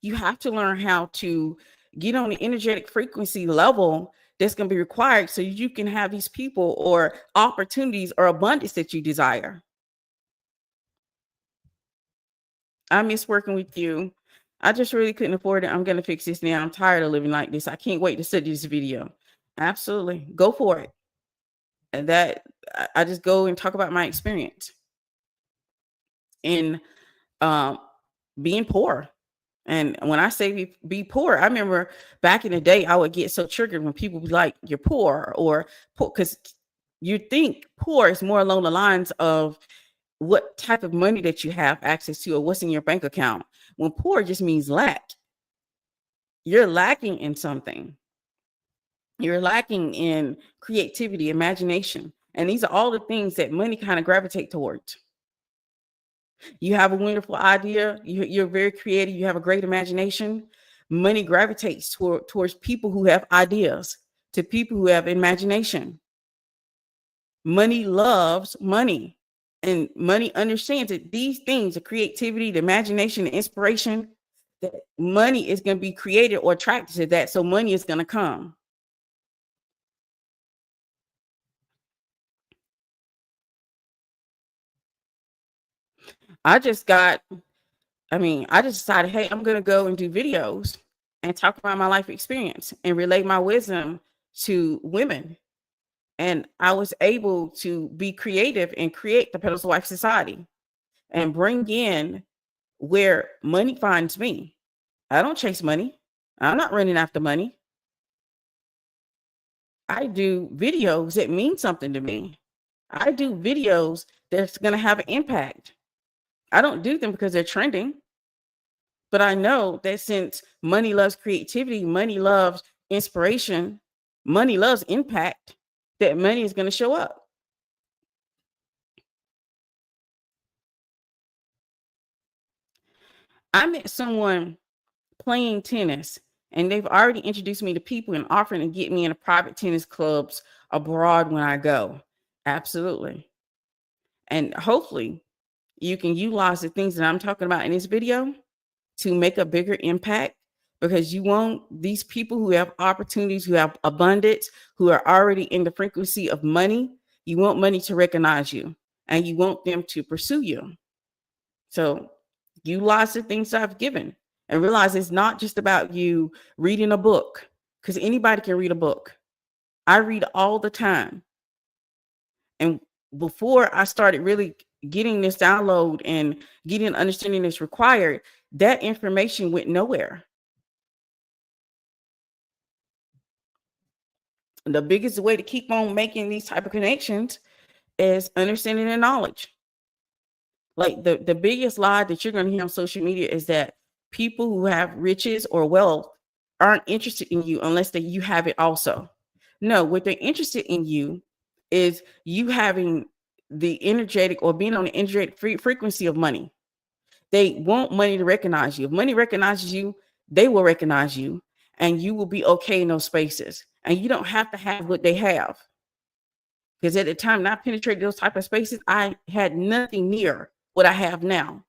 S1: you have to learn how to get on the energetic frequency level that's going to be required so you can have these people or opportunities or abundance that you desire. I miss working with you. I just really couldn't afford it. I'm going to fix this now. I'm tired of living like this. I can't wait to study this video. Absolutely. Go for it. And that I just go and talk about my experience in being poor. And when I say be poor, I remember back in the day, I would get so triggered when people be like, you're poor or poor, because you think poor is more along the lines of what type of money that you have access to or what's in your bank account. When poor just means lack. You're lacking in something. You're lacking in creativity, imagination. And these are all the things that money kind of gravitate towards. You have a wonderful idea. You're very creative. You have a great imagination. Money gravitates towards people who have ideas, to people who have imagination. Money loves money. And money understands that these things, the creativity, the imagination, the inspiration, that money is going to be created or attracted to that. So money is going to come. I just decided, hey, I'm going to go and do videos and talk about my life experience and relay my wisdom to women. And I was able to be creative and create the Pedestal Wife Society and bring in where money finds me. I don't chase money. I'm not running after money. I do videos that mean something to me. I do videos that's going to have an impact. I don't do them because they're trending. But I know that since money loves creativity, money loves inspiration, money loves impact, that money is going to show up. I met someone playing tennis and they've already introduced me to people and offering to get me in a private tennis clubs abroad when I go. Absolutely. And hopefully you can utilize the things that I'm talking about in this video to make a bigger impact, because you want these people who have opportunities, who have abundance, who are already in the frequency of money. You want money to recognize you and you want them to pursue you. So utilize the things I've given and realize it's not just about you reading a book, because anybody can read a book. I read all the time. And before I started really getting this download and getting understanding that's required, that information went nowhere. The biggest way to keep on making these type of connections is understanding and knowledge. Like the biggest lie that you're going to hear on social media is that people who have riches or wealth aren't interested in you unless that you have it also. No, what they're interested in you is you having the energetic or being on the energetic frequency of money. They want money to recognize you. If money recognizes you, they will recognize you and you will be okay in those spaces. And you don't have to have what they have. Because at the time I penetrated those type of spaces, I had nothing near what I have now.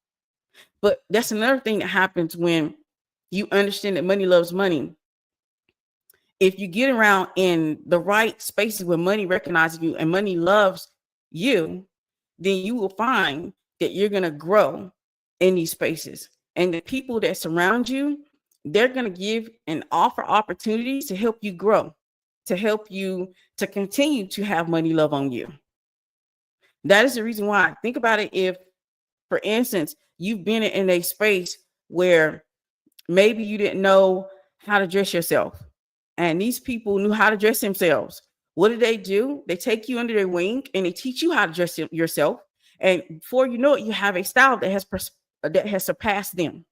S1: But that's another thing that happens when you understand that money loves money. If you get around in the right spaces where money recognizes you and money loves you, then you will find that you're going to grow in these spaces. And the people that surround you, they're going to give and offer opportunities to help you grow, to help you to continue to have money love on you. That is the reason why. Think about it. If, for instance, you've been in a space where maybe you didn't know how to dress yourself, and these people knew how to dress themselves. What do? They take you under their wing and they teach you how to dress yourself. And before you know it, you have a style that has surpassed them.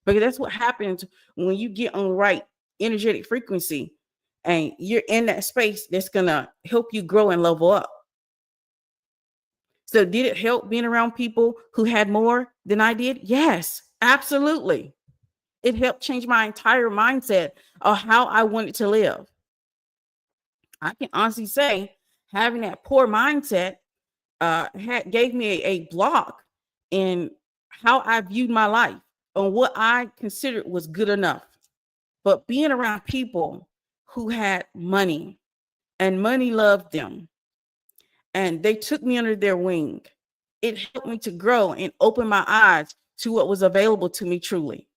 S1: Because that's what happens when you get on the right energetic frequency and you're in that space that's going to help you grow and level up. So did it help being around people who had more than I did? Yes, absolutely. It helped change my entire mindset of how I wanted to live. I can honestly say having that poor mindset gave me a block in how I viewed my life, on what I considered was good enough. But being around people who had money and money loved them and they took me under their wing, it helped me to grow and open my eyes to what was available to me truly.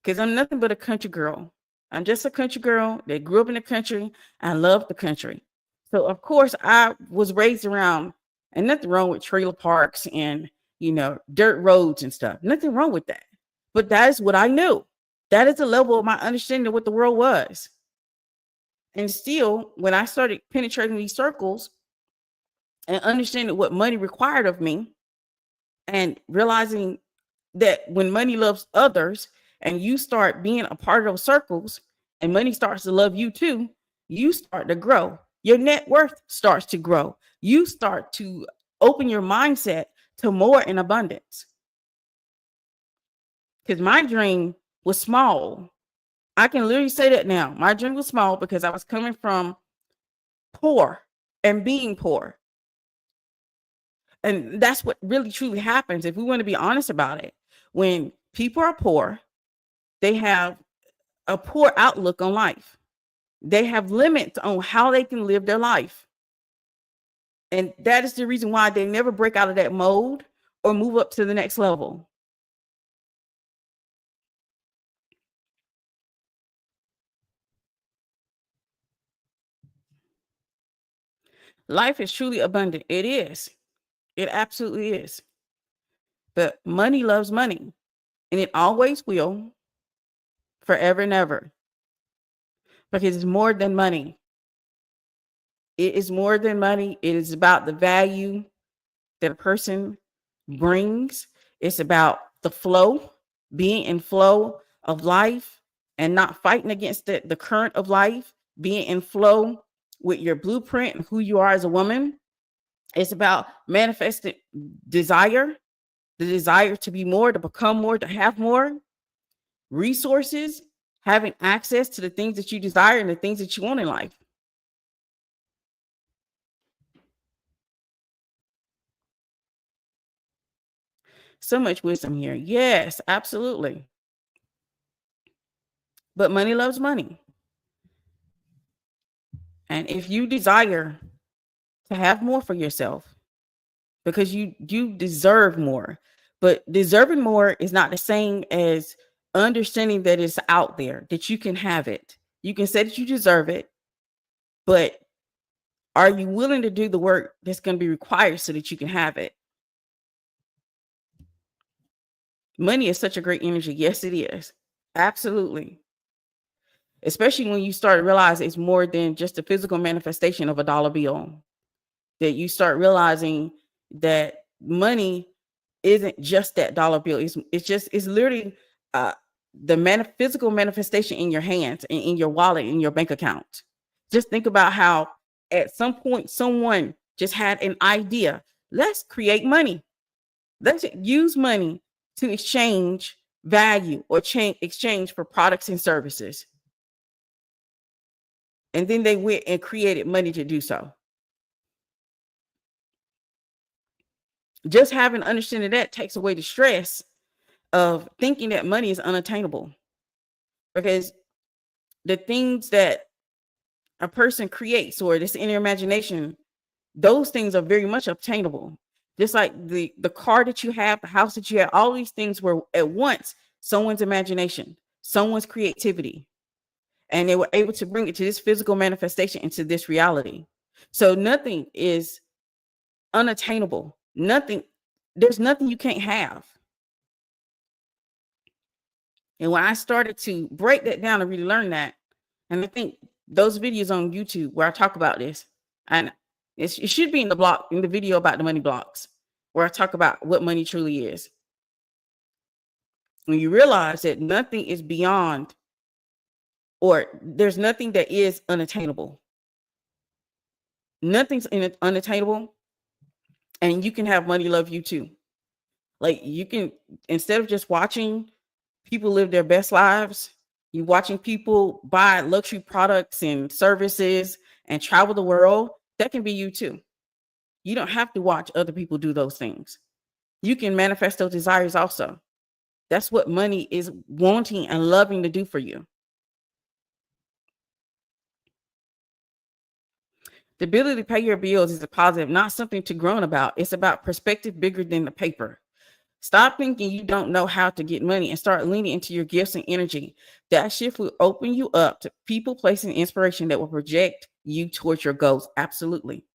S1: Because I'm nothing but a country girl. I'm just a country girl that grew up in the country and loved the country. So of course I was raised around, and nothing wrong with trailer parks and, dirt roads and stuff. Nothing wrong with that. But that is what I knew. That is the level of my understanding of what the world was. And still, when I started penetrating these circles and understanding what money required of me, and realizing that when money loves others and you start being a part of those circles and money starts to love you too, you start to grow. Your net worth starts to grow. You start to open your mindset to more in abundance. Because my dream was small. I can literally say that now. My dream was small because I was coming from poor and being poor. And that's what really truly happens if we want to be honest about it. When people are poor, they have a poor outlook on life. They have limits on how they can live their life. And that is the reason why they never break out of that mode or move up to the next level. Life is truly abundant. It is. It absolutely is. But money loves money, and it always will, forever and ever, because it's more than money. It is more than money. It is about the value that a person brings. It's about the flow, being in flow of life and not fighting against the current of life, being in flow with your blueprint and who you are as a woman. It's about manifesting desire, the desire to be more, to become more, to have more resources, having access to the things that you desire and the things that you want in life. So much wisdom here. Yes, absolutely. But money loves money. And if you desire to have more for yourself, because you deserve more, but deserving more is not the same as understanding that it's out there, that you can have it. You can say that you deserve it, but are you willing to do the work that's going to be required so that you can have it? Money is such a great energy. Yes, it is. Absolutely. Especially when you start to realize it's more than just a physical manifestation of a dollar bill. That you start realizing that money isn't just that dollar bill. It's literally the physical manifestation in your hands and in your wallet, in your bank account. Just think about how at some point someone just had an idea. Let's create money. Let's use money to exchange value or exchange for products and services. And then they went and created money to do so. Just having understanding that takes away the stress of thinking that money is unattainable, because the things that a person creates or this inner imagination, those things are very much obtainable. Just like the car that you have, the house that you have, all these things were at once someone's imagination, someone's creativity, and they were able to bring it to this physical manifestation, into this reality. So nothing is unattainable. There's nothing you can't have. And when I started to break that down and really learn that, and I think those videos on YouTube where I talk about this, and it should be in the video about the money blocks, where I talk about what money truly is. When you realize that nothing is beyond, or there's nothing that is unattainable. Nothing's unattainable, and you can have money love you too. Like, you can, instead of just watching people live their best lives, you're watching people buy luxury products and services and travel the world. That can be you too. You don't have to watch other people do those things. you can manifest those desires also. That's what money is wanting and loving to do for you. The ability to pay your bills is a positive, not something to groan about. It's about perspective bigger than the paper. Stop thinking you don't know how to get money and start leaning into your gifts and energy. That shift will open you up to people, place, and inspiration that will project you towards your goals. Absolutely.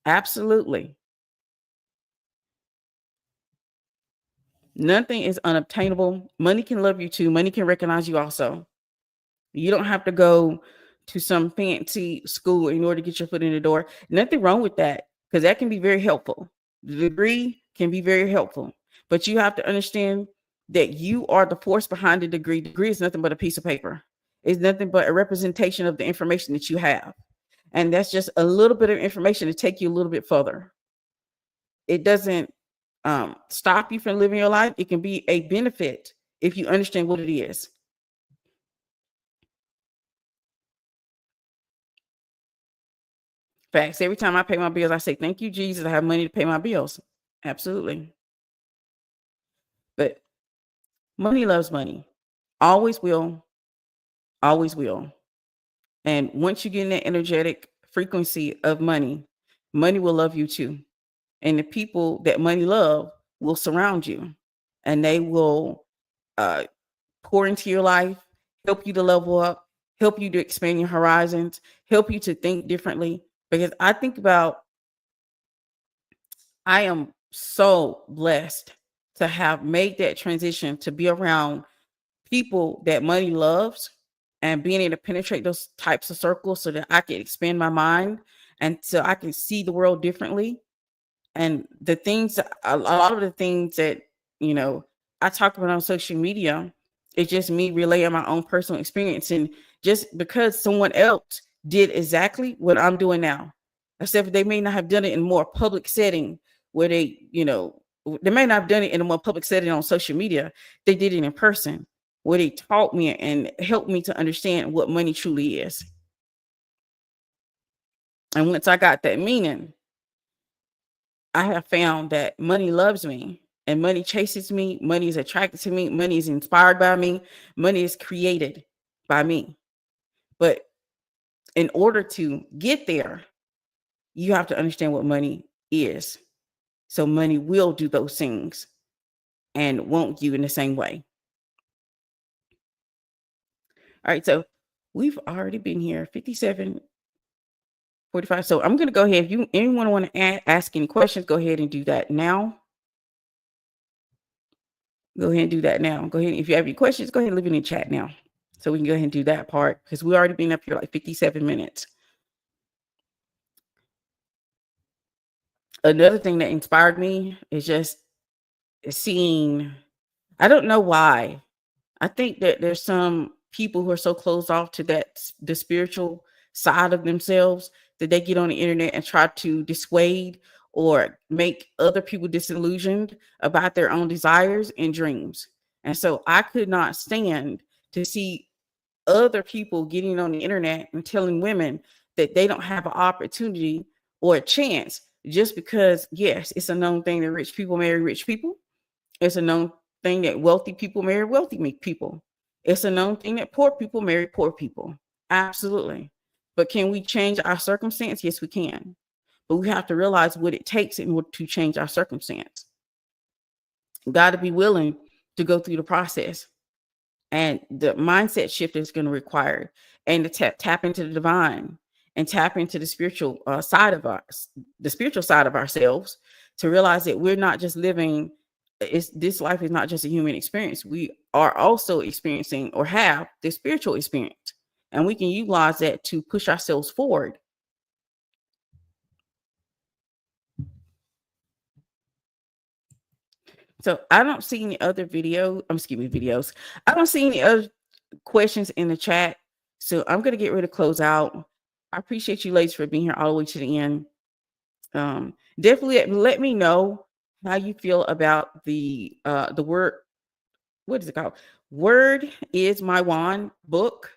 S1: Absolutely. Nothing is unobtainable. Money can love you too. Money can recognize you also. You don't have to go to some fancy school in order to get your foot in the door. Nothing wrong with that, because that can be very helpful. The degree can be very helpful, but you have to understand that you are the force behind the degree. The degree is nothing but a piece of paper. It's nothing but a representation of the information that you have. And that's just a little bit of information to take you a little bit further. It doesn't stop you from living your life. It can be a benefit if you understand what it is. Facts. Every time I pay my bills, I say, thank you, Jesus. I have money to pay my bills. Absolutely. But money loves money. Always will. Always will. And once you get in that energetic frequency of money, money will love you too. And the people that money love will surround you, and they will pour into your life, help you to level up, help you to expand your horizons, help you to think differently. Because I think about, I am so blessed to have made that transition to be around people that money loves and being able to penetrate those types of circles so that I can expand my mind and so I can see the world differently. And the things, a lot of the things that, you know, I talk about on social media, it's just me relaying my own personal experience. And just because someone else did exactly what I'm doing now, except they may not have done it in a more public setting where they, you know, they may not have done it in a more public setting on social media. They did it in person where they taught me and helped me to understand what money truly is. And once I got that meaning, I have found that money loves me and money chases me. Money is attracted to me. Money is inspired by me. Money is created by me. But in order to get there, you have to understand what money is. So money will do those things and won't you in the same way. All right. So we've already been here 57:45. So I'm going to go ahead. If anyone want to ask any questions, go ahead and do that now. Go ahead and do that now. Go ahead. If you have any questions, go ahead and leave it in the chat now. So we can go ahead and do that part because we already been up here like 57 minutes. Another thing that inspired me is just seeing, I don't know why. I think that there's some people who are so closed off to the spiritual side of themselves that they get on the internet and try to dissuade or make other people disillusioned about their own desires and dreams. And so I could not stand to see other people getting on the internet and telling women that they don't have an opportunity or a chance just because, yes, it's a known thing that rich people marry rich people. It's a known thing that wealthy people marry wealthy people. It's a known thing that poor people marry poor people. Absolutely. But can we change our circumstance? Yes, we can. But we have to realize what it takes in order to change our circumstance. We got to be willing to go through the process. And the mindset shift is going to require, and to tap into the divine and tap into the spiritual side of us, the spiritual side of ourselves, to realize that we're not just living. This life is not just a human experience. We are also experiencing or have the spiritual experience, and we can utilize that to push ourselves forward. So I don't see any other videos. I don't see any other questions in the chat. So I'm going to get ready to close out. I appreciate you ladies for being here all the way to the end. Definitely let me know how you feel about the word. What is it called? Word is My Wand book.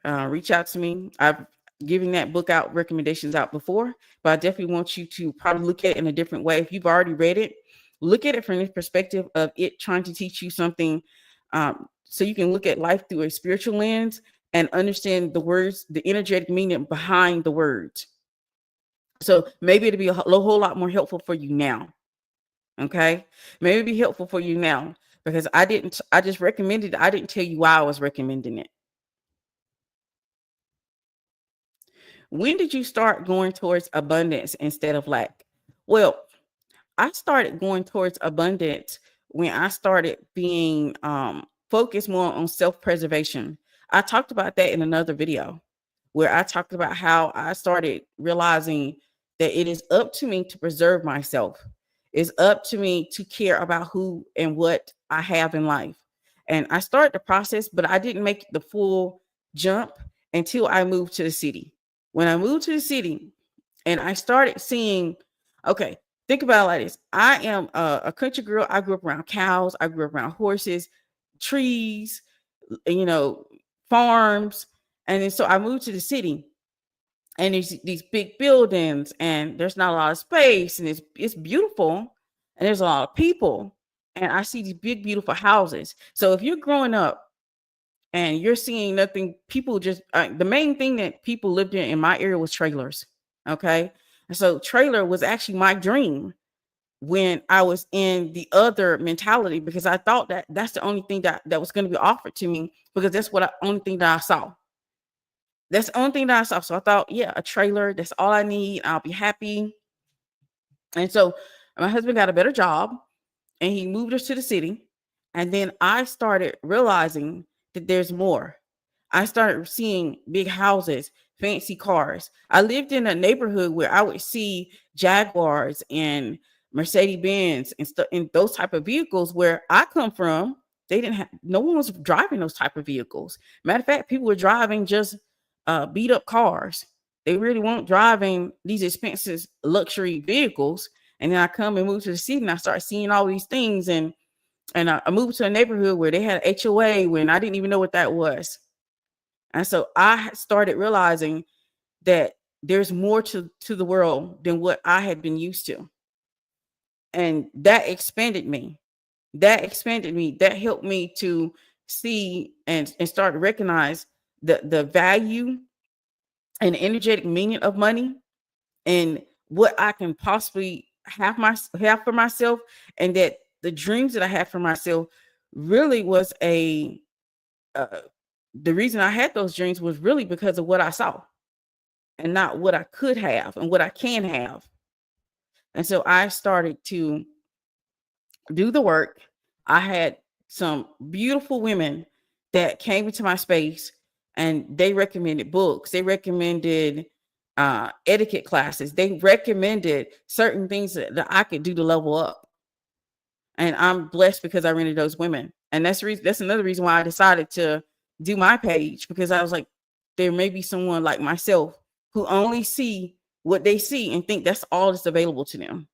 S1: Reach out to me. I've given that book out, recommendations out before, but I definitely want you to probably look at it in a different way. If you've already read it, look at it from the perspective of it trying to teach you something, so you can look at life through a spiritual lens and understand the words, the energetic meaning behind the words. So maybe it'll be a whole lot more helpful for you now. Okay. Maybe it'll be helpful for you now, because I just recommended, I didn't tell you why I was recommending it. When did you start going towards abundance instead of lack? Well, I started going towards abundance when I started being focused more on self-preservation. I talked about that in another video where I talked about how I started realizing that it is up to me to preserve myself. It's up to me to care about who and what I have in life. And I started the process, but I didn't make the full jump until I moved to the city. When I moved to the city and I started seeing, okay, think about it like this. I am a country girl. I grew up around cows. I grew up around horses, trees, farms. And then so I moved to the city, and there's these big buildings, and there's not a lot of space, and it's beautiful, and there's a lot of people, and I see these big, beautiful houses. So if you're growing up and you're seeing nothing, people just the main thing that people lived in my area was trailers. Okay. And so trailer was actually my dream when I was in the other mentality, because I thought that that's the only thing that was going to be offered to me, because that's only thing that I saw. That's the only thing that I saw. So I thought, yeah, a trailer, that's all I need. I'll be happy. And so my husband got a better job, and he moved us to the city. And then I started realizing that there's more. I started seeing big houses, fancy cars. I lived in a neighborhood where I would see Jaguars and Mercedes Benz and stuff, in those type of vehicles. Where I come from, they didn't have, no one was driving those type of vehicles. Matter of fact, people were driving just beat up cars. They really weren't driving these expensive luxury vehicles. And then I come and move to the city, and I start seeing all these things. And I moved to a neighborhood where they had HOA when I didn't even know what that was. And so I started realizing that there's more to the world than what I had been used to. And that expanded me. That helped me to see and start to recognize the value and energetic meaning of money, and what I can possibly have for myself, and that the dreams that I had for myself really was the reason I had those dreams was really because of what I saw, and not what I could have and what I can have. And so I started to do the work. I had some beautiful women that came into my space, and they recommended books. They recommended etiquette classes. They recommended certain things that I could do to level up. And I'm blessed because I rented those women. And that's another reason why I decided to do my page, because I was like, there may be someone like myself who only see what they see and think that's all that's available to them.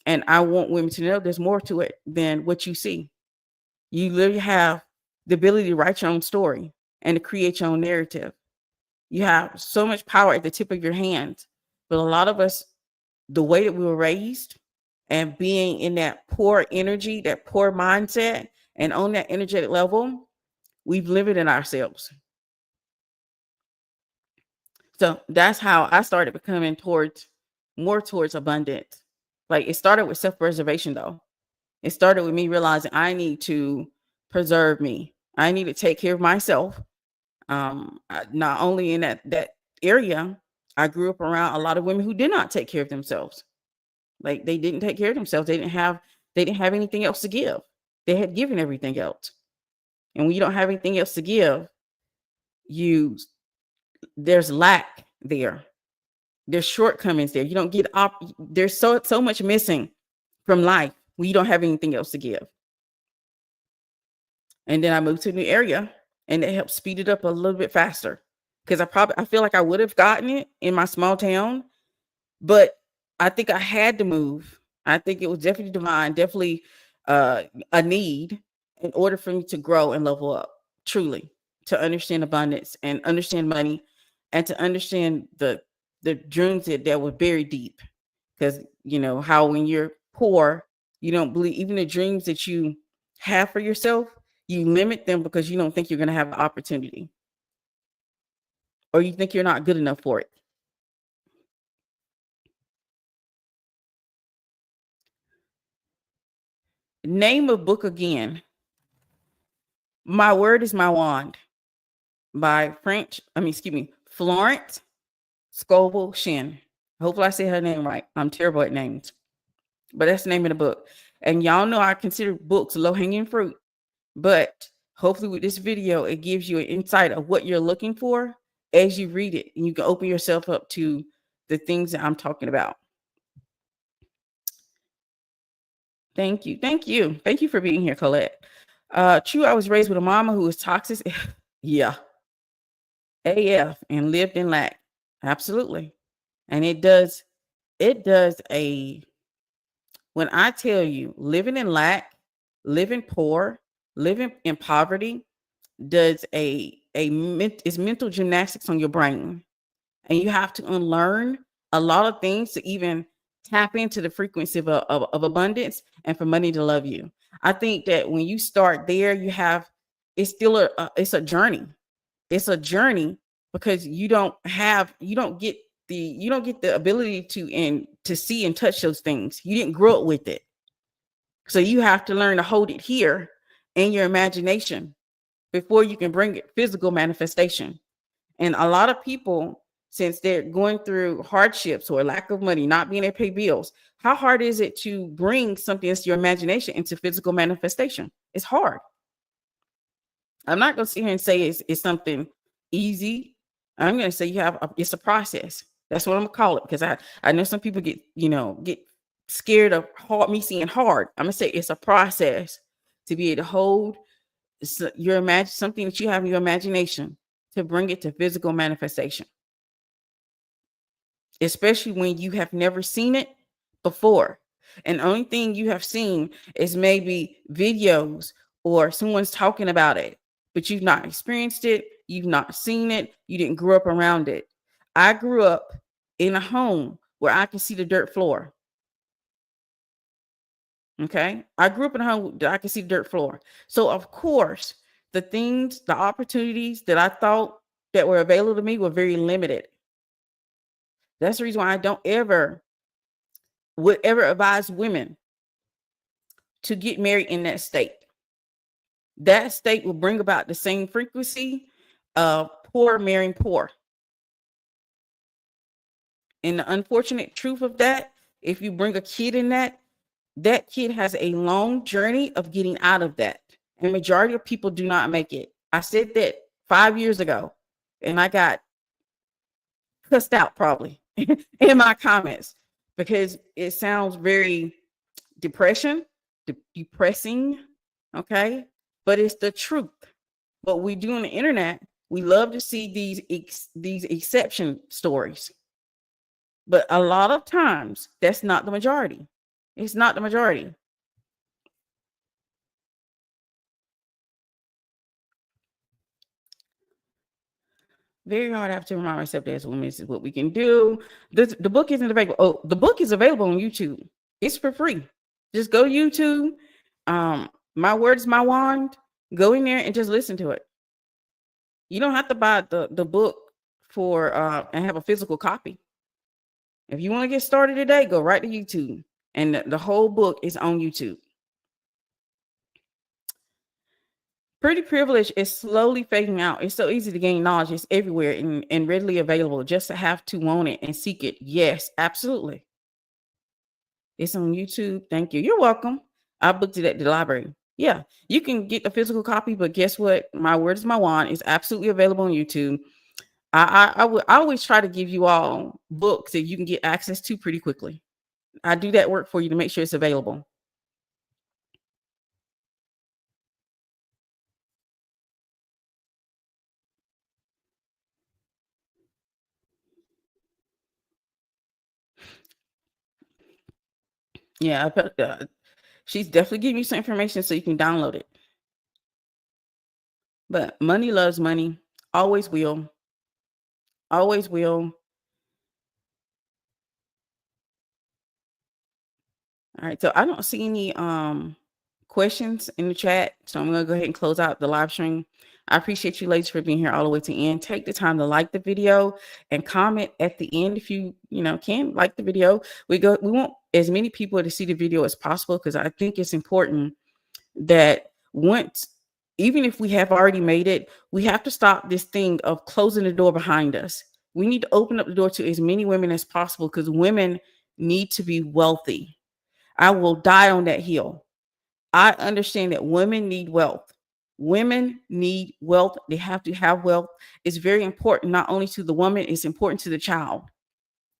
S1: And I want women to know there's more to it than what you see. You literally have the ability to write your own story and to create your own narrative. You have so much power at the tip of your hand. But a lot of us, the way that we were raised and being in that poor energy, that poor mindset, and on that energetic level, we've limited ourselves. So that's how I started becoming more towards abundance. Like, it started with self-preservation though. It started with me realizing I need to preserve me. I need to take care of myself. Not only in that area, I grew up around a lot of women who did not take care of themselves. Like, they didn't take care of themselves. They didn't have anything else to give. They had given everything else. And when you don't have anything else to give, there's lack there. There's shortcomings there. You don't get there's so much missing from life when you don't have anything else to give. And then I moved to a new area, and it helped speed it up a little bit faster, because I feel like I would have gotten it in my small town, but I think I had to move. I think it was definitely divine, definitely a need in order for me to grow and level up, truly, to understand abundance and understand money, and to understand the dreams that were very deep. Because how when you're poor, You don't believe even the dreams that you have for yourself, you limit them because you don't think you're going to have the opportunity, or you think you're not good enough for it. Name a book again. My Word is My Wand by Florence Scovel Shin. Hopefully I say her name right. I'm terrible at names, but that's the name of the book. And y'all know I consider books low-hanging fruit, but hopefully with this video, it gives you an insight of what you're looking for as you read it, and you can open yourself up to the things that I'm talking about. Thank you. Thank you. Thank you for being here, Colette. True, I was raised with a mama who was toxic. Yeah. AF, and lived in lack. Absolutely. And it does when I tell you living in lack, living poor, living in poverty does is mental gymnastics on your brain. And you have to unlearn a lot of things to even tap into the frequency of abundance and for money to love you. I think that when you start there, it's still it's a journey. It's a journey because you don't get the ability to see and touch those things. You didn't grow up with it. So you have to learn to hold it here in your imagination before you can bring it physical manifestation. And a lot of people, since they're going through hardships or lack of money, not being able to pay bills, how hard is it to bring something that's your imagination into physical manifestation? It's hard. I'm not going to sit here and say it's something easy. I'm going to say it's a process. That's what I'm going to call it, because I know some people get scared of me saying hard. I'm going to say it's a process to be able to hold something that you have in your imagination to bring it to physical manifestation, especially when you have never seen it before. And the only thing you have seen is maybe videos or someone's talking about it, but you've not experienced it. You've not seen it. You didn't grow up around it. I grew up in a home where I could see the dirt floor. Okay. I grew up in a home that I could see the dirt floor. So of course, the opportunities that I thought that were available to me were very limited. That's the reason why I would ever advise women to get married in that state. That state will bring about the same frequency of poor marrying poor. And the unfortunate truth of that, if you bring a kid in that kid has a long journey of getting out of that. And majority of people do not make it. I said that 5 years ago, and I got cussed out probably in my comments because it sounds very depressing, okay? But it's the truth. What we do on the internet, we love to see these exception stories. But a lot of times, that's not the majority. It's not the majority. Very hard. I have to remind myself that as women, this is what we can do. The book isn't available. Oh, the book is available on YouTube. It's for free. Just go to YouTube. My Word is My Wand. Go in there and just listen to it. You don't have to buy the book for and have a physical copy. If you want to get started today, go right to YouTube. And the whole book is on YouTube. Pretty privilege is slowly fading out. It's so easy to gain knowledge. It's everywhere and readily available. Just to have to want it and seek it. Yes, absolutely. It's on YouTube. Thank you. You're welcome. I booked it at the library. Yeah, you can get the physical copy, but guess what? My Word is My Wand is absolutely available on YouTube. I always try to give you all books that you can get access to pretty quickly. I do that work for you to make sure it's available. Yeah, she's definitely giving you some information so you can download it. But money loves money. Always will. Always will. All right, so I don't see any questions in the chat, so I'm gonna go ahead and close out the live stream. I appreciate you ladies for being here all the way to the end. Take the time to like the video and comment at the end if you can like the video. We want as many people to see the video as possible, because I think it's important that once, even if we have already made it, we have to stop this thing of closing the door behind us. We need to open up the door to as many women as possible, because women need to be wealthy. I will die on that hill. I understand that women need wealth. Women need wealth. They have to have wealth. It's very important, not only to the woman, it's important to the child.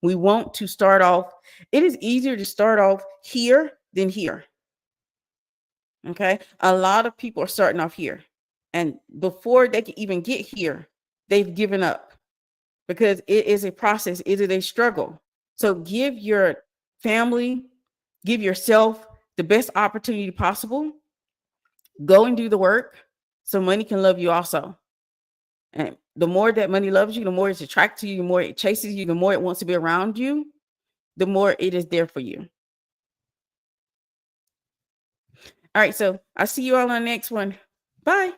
S1: We want to start off, it is easier to start off here than here. Okay. A lot of people are starting off here. And before they can even get here, they've given up, because it is a process. It is a struggle. So give your family, give yourself the best opportunity possible. Go and do the work so money can love you also. And the more that money loves you, the more it's attracted to you, the more it chases you, the more it wants to be around you, the more it is there for you. All right, so I'll see you all on the next one. Bye.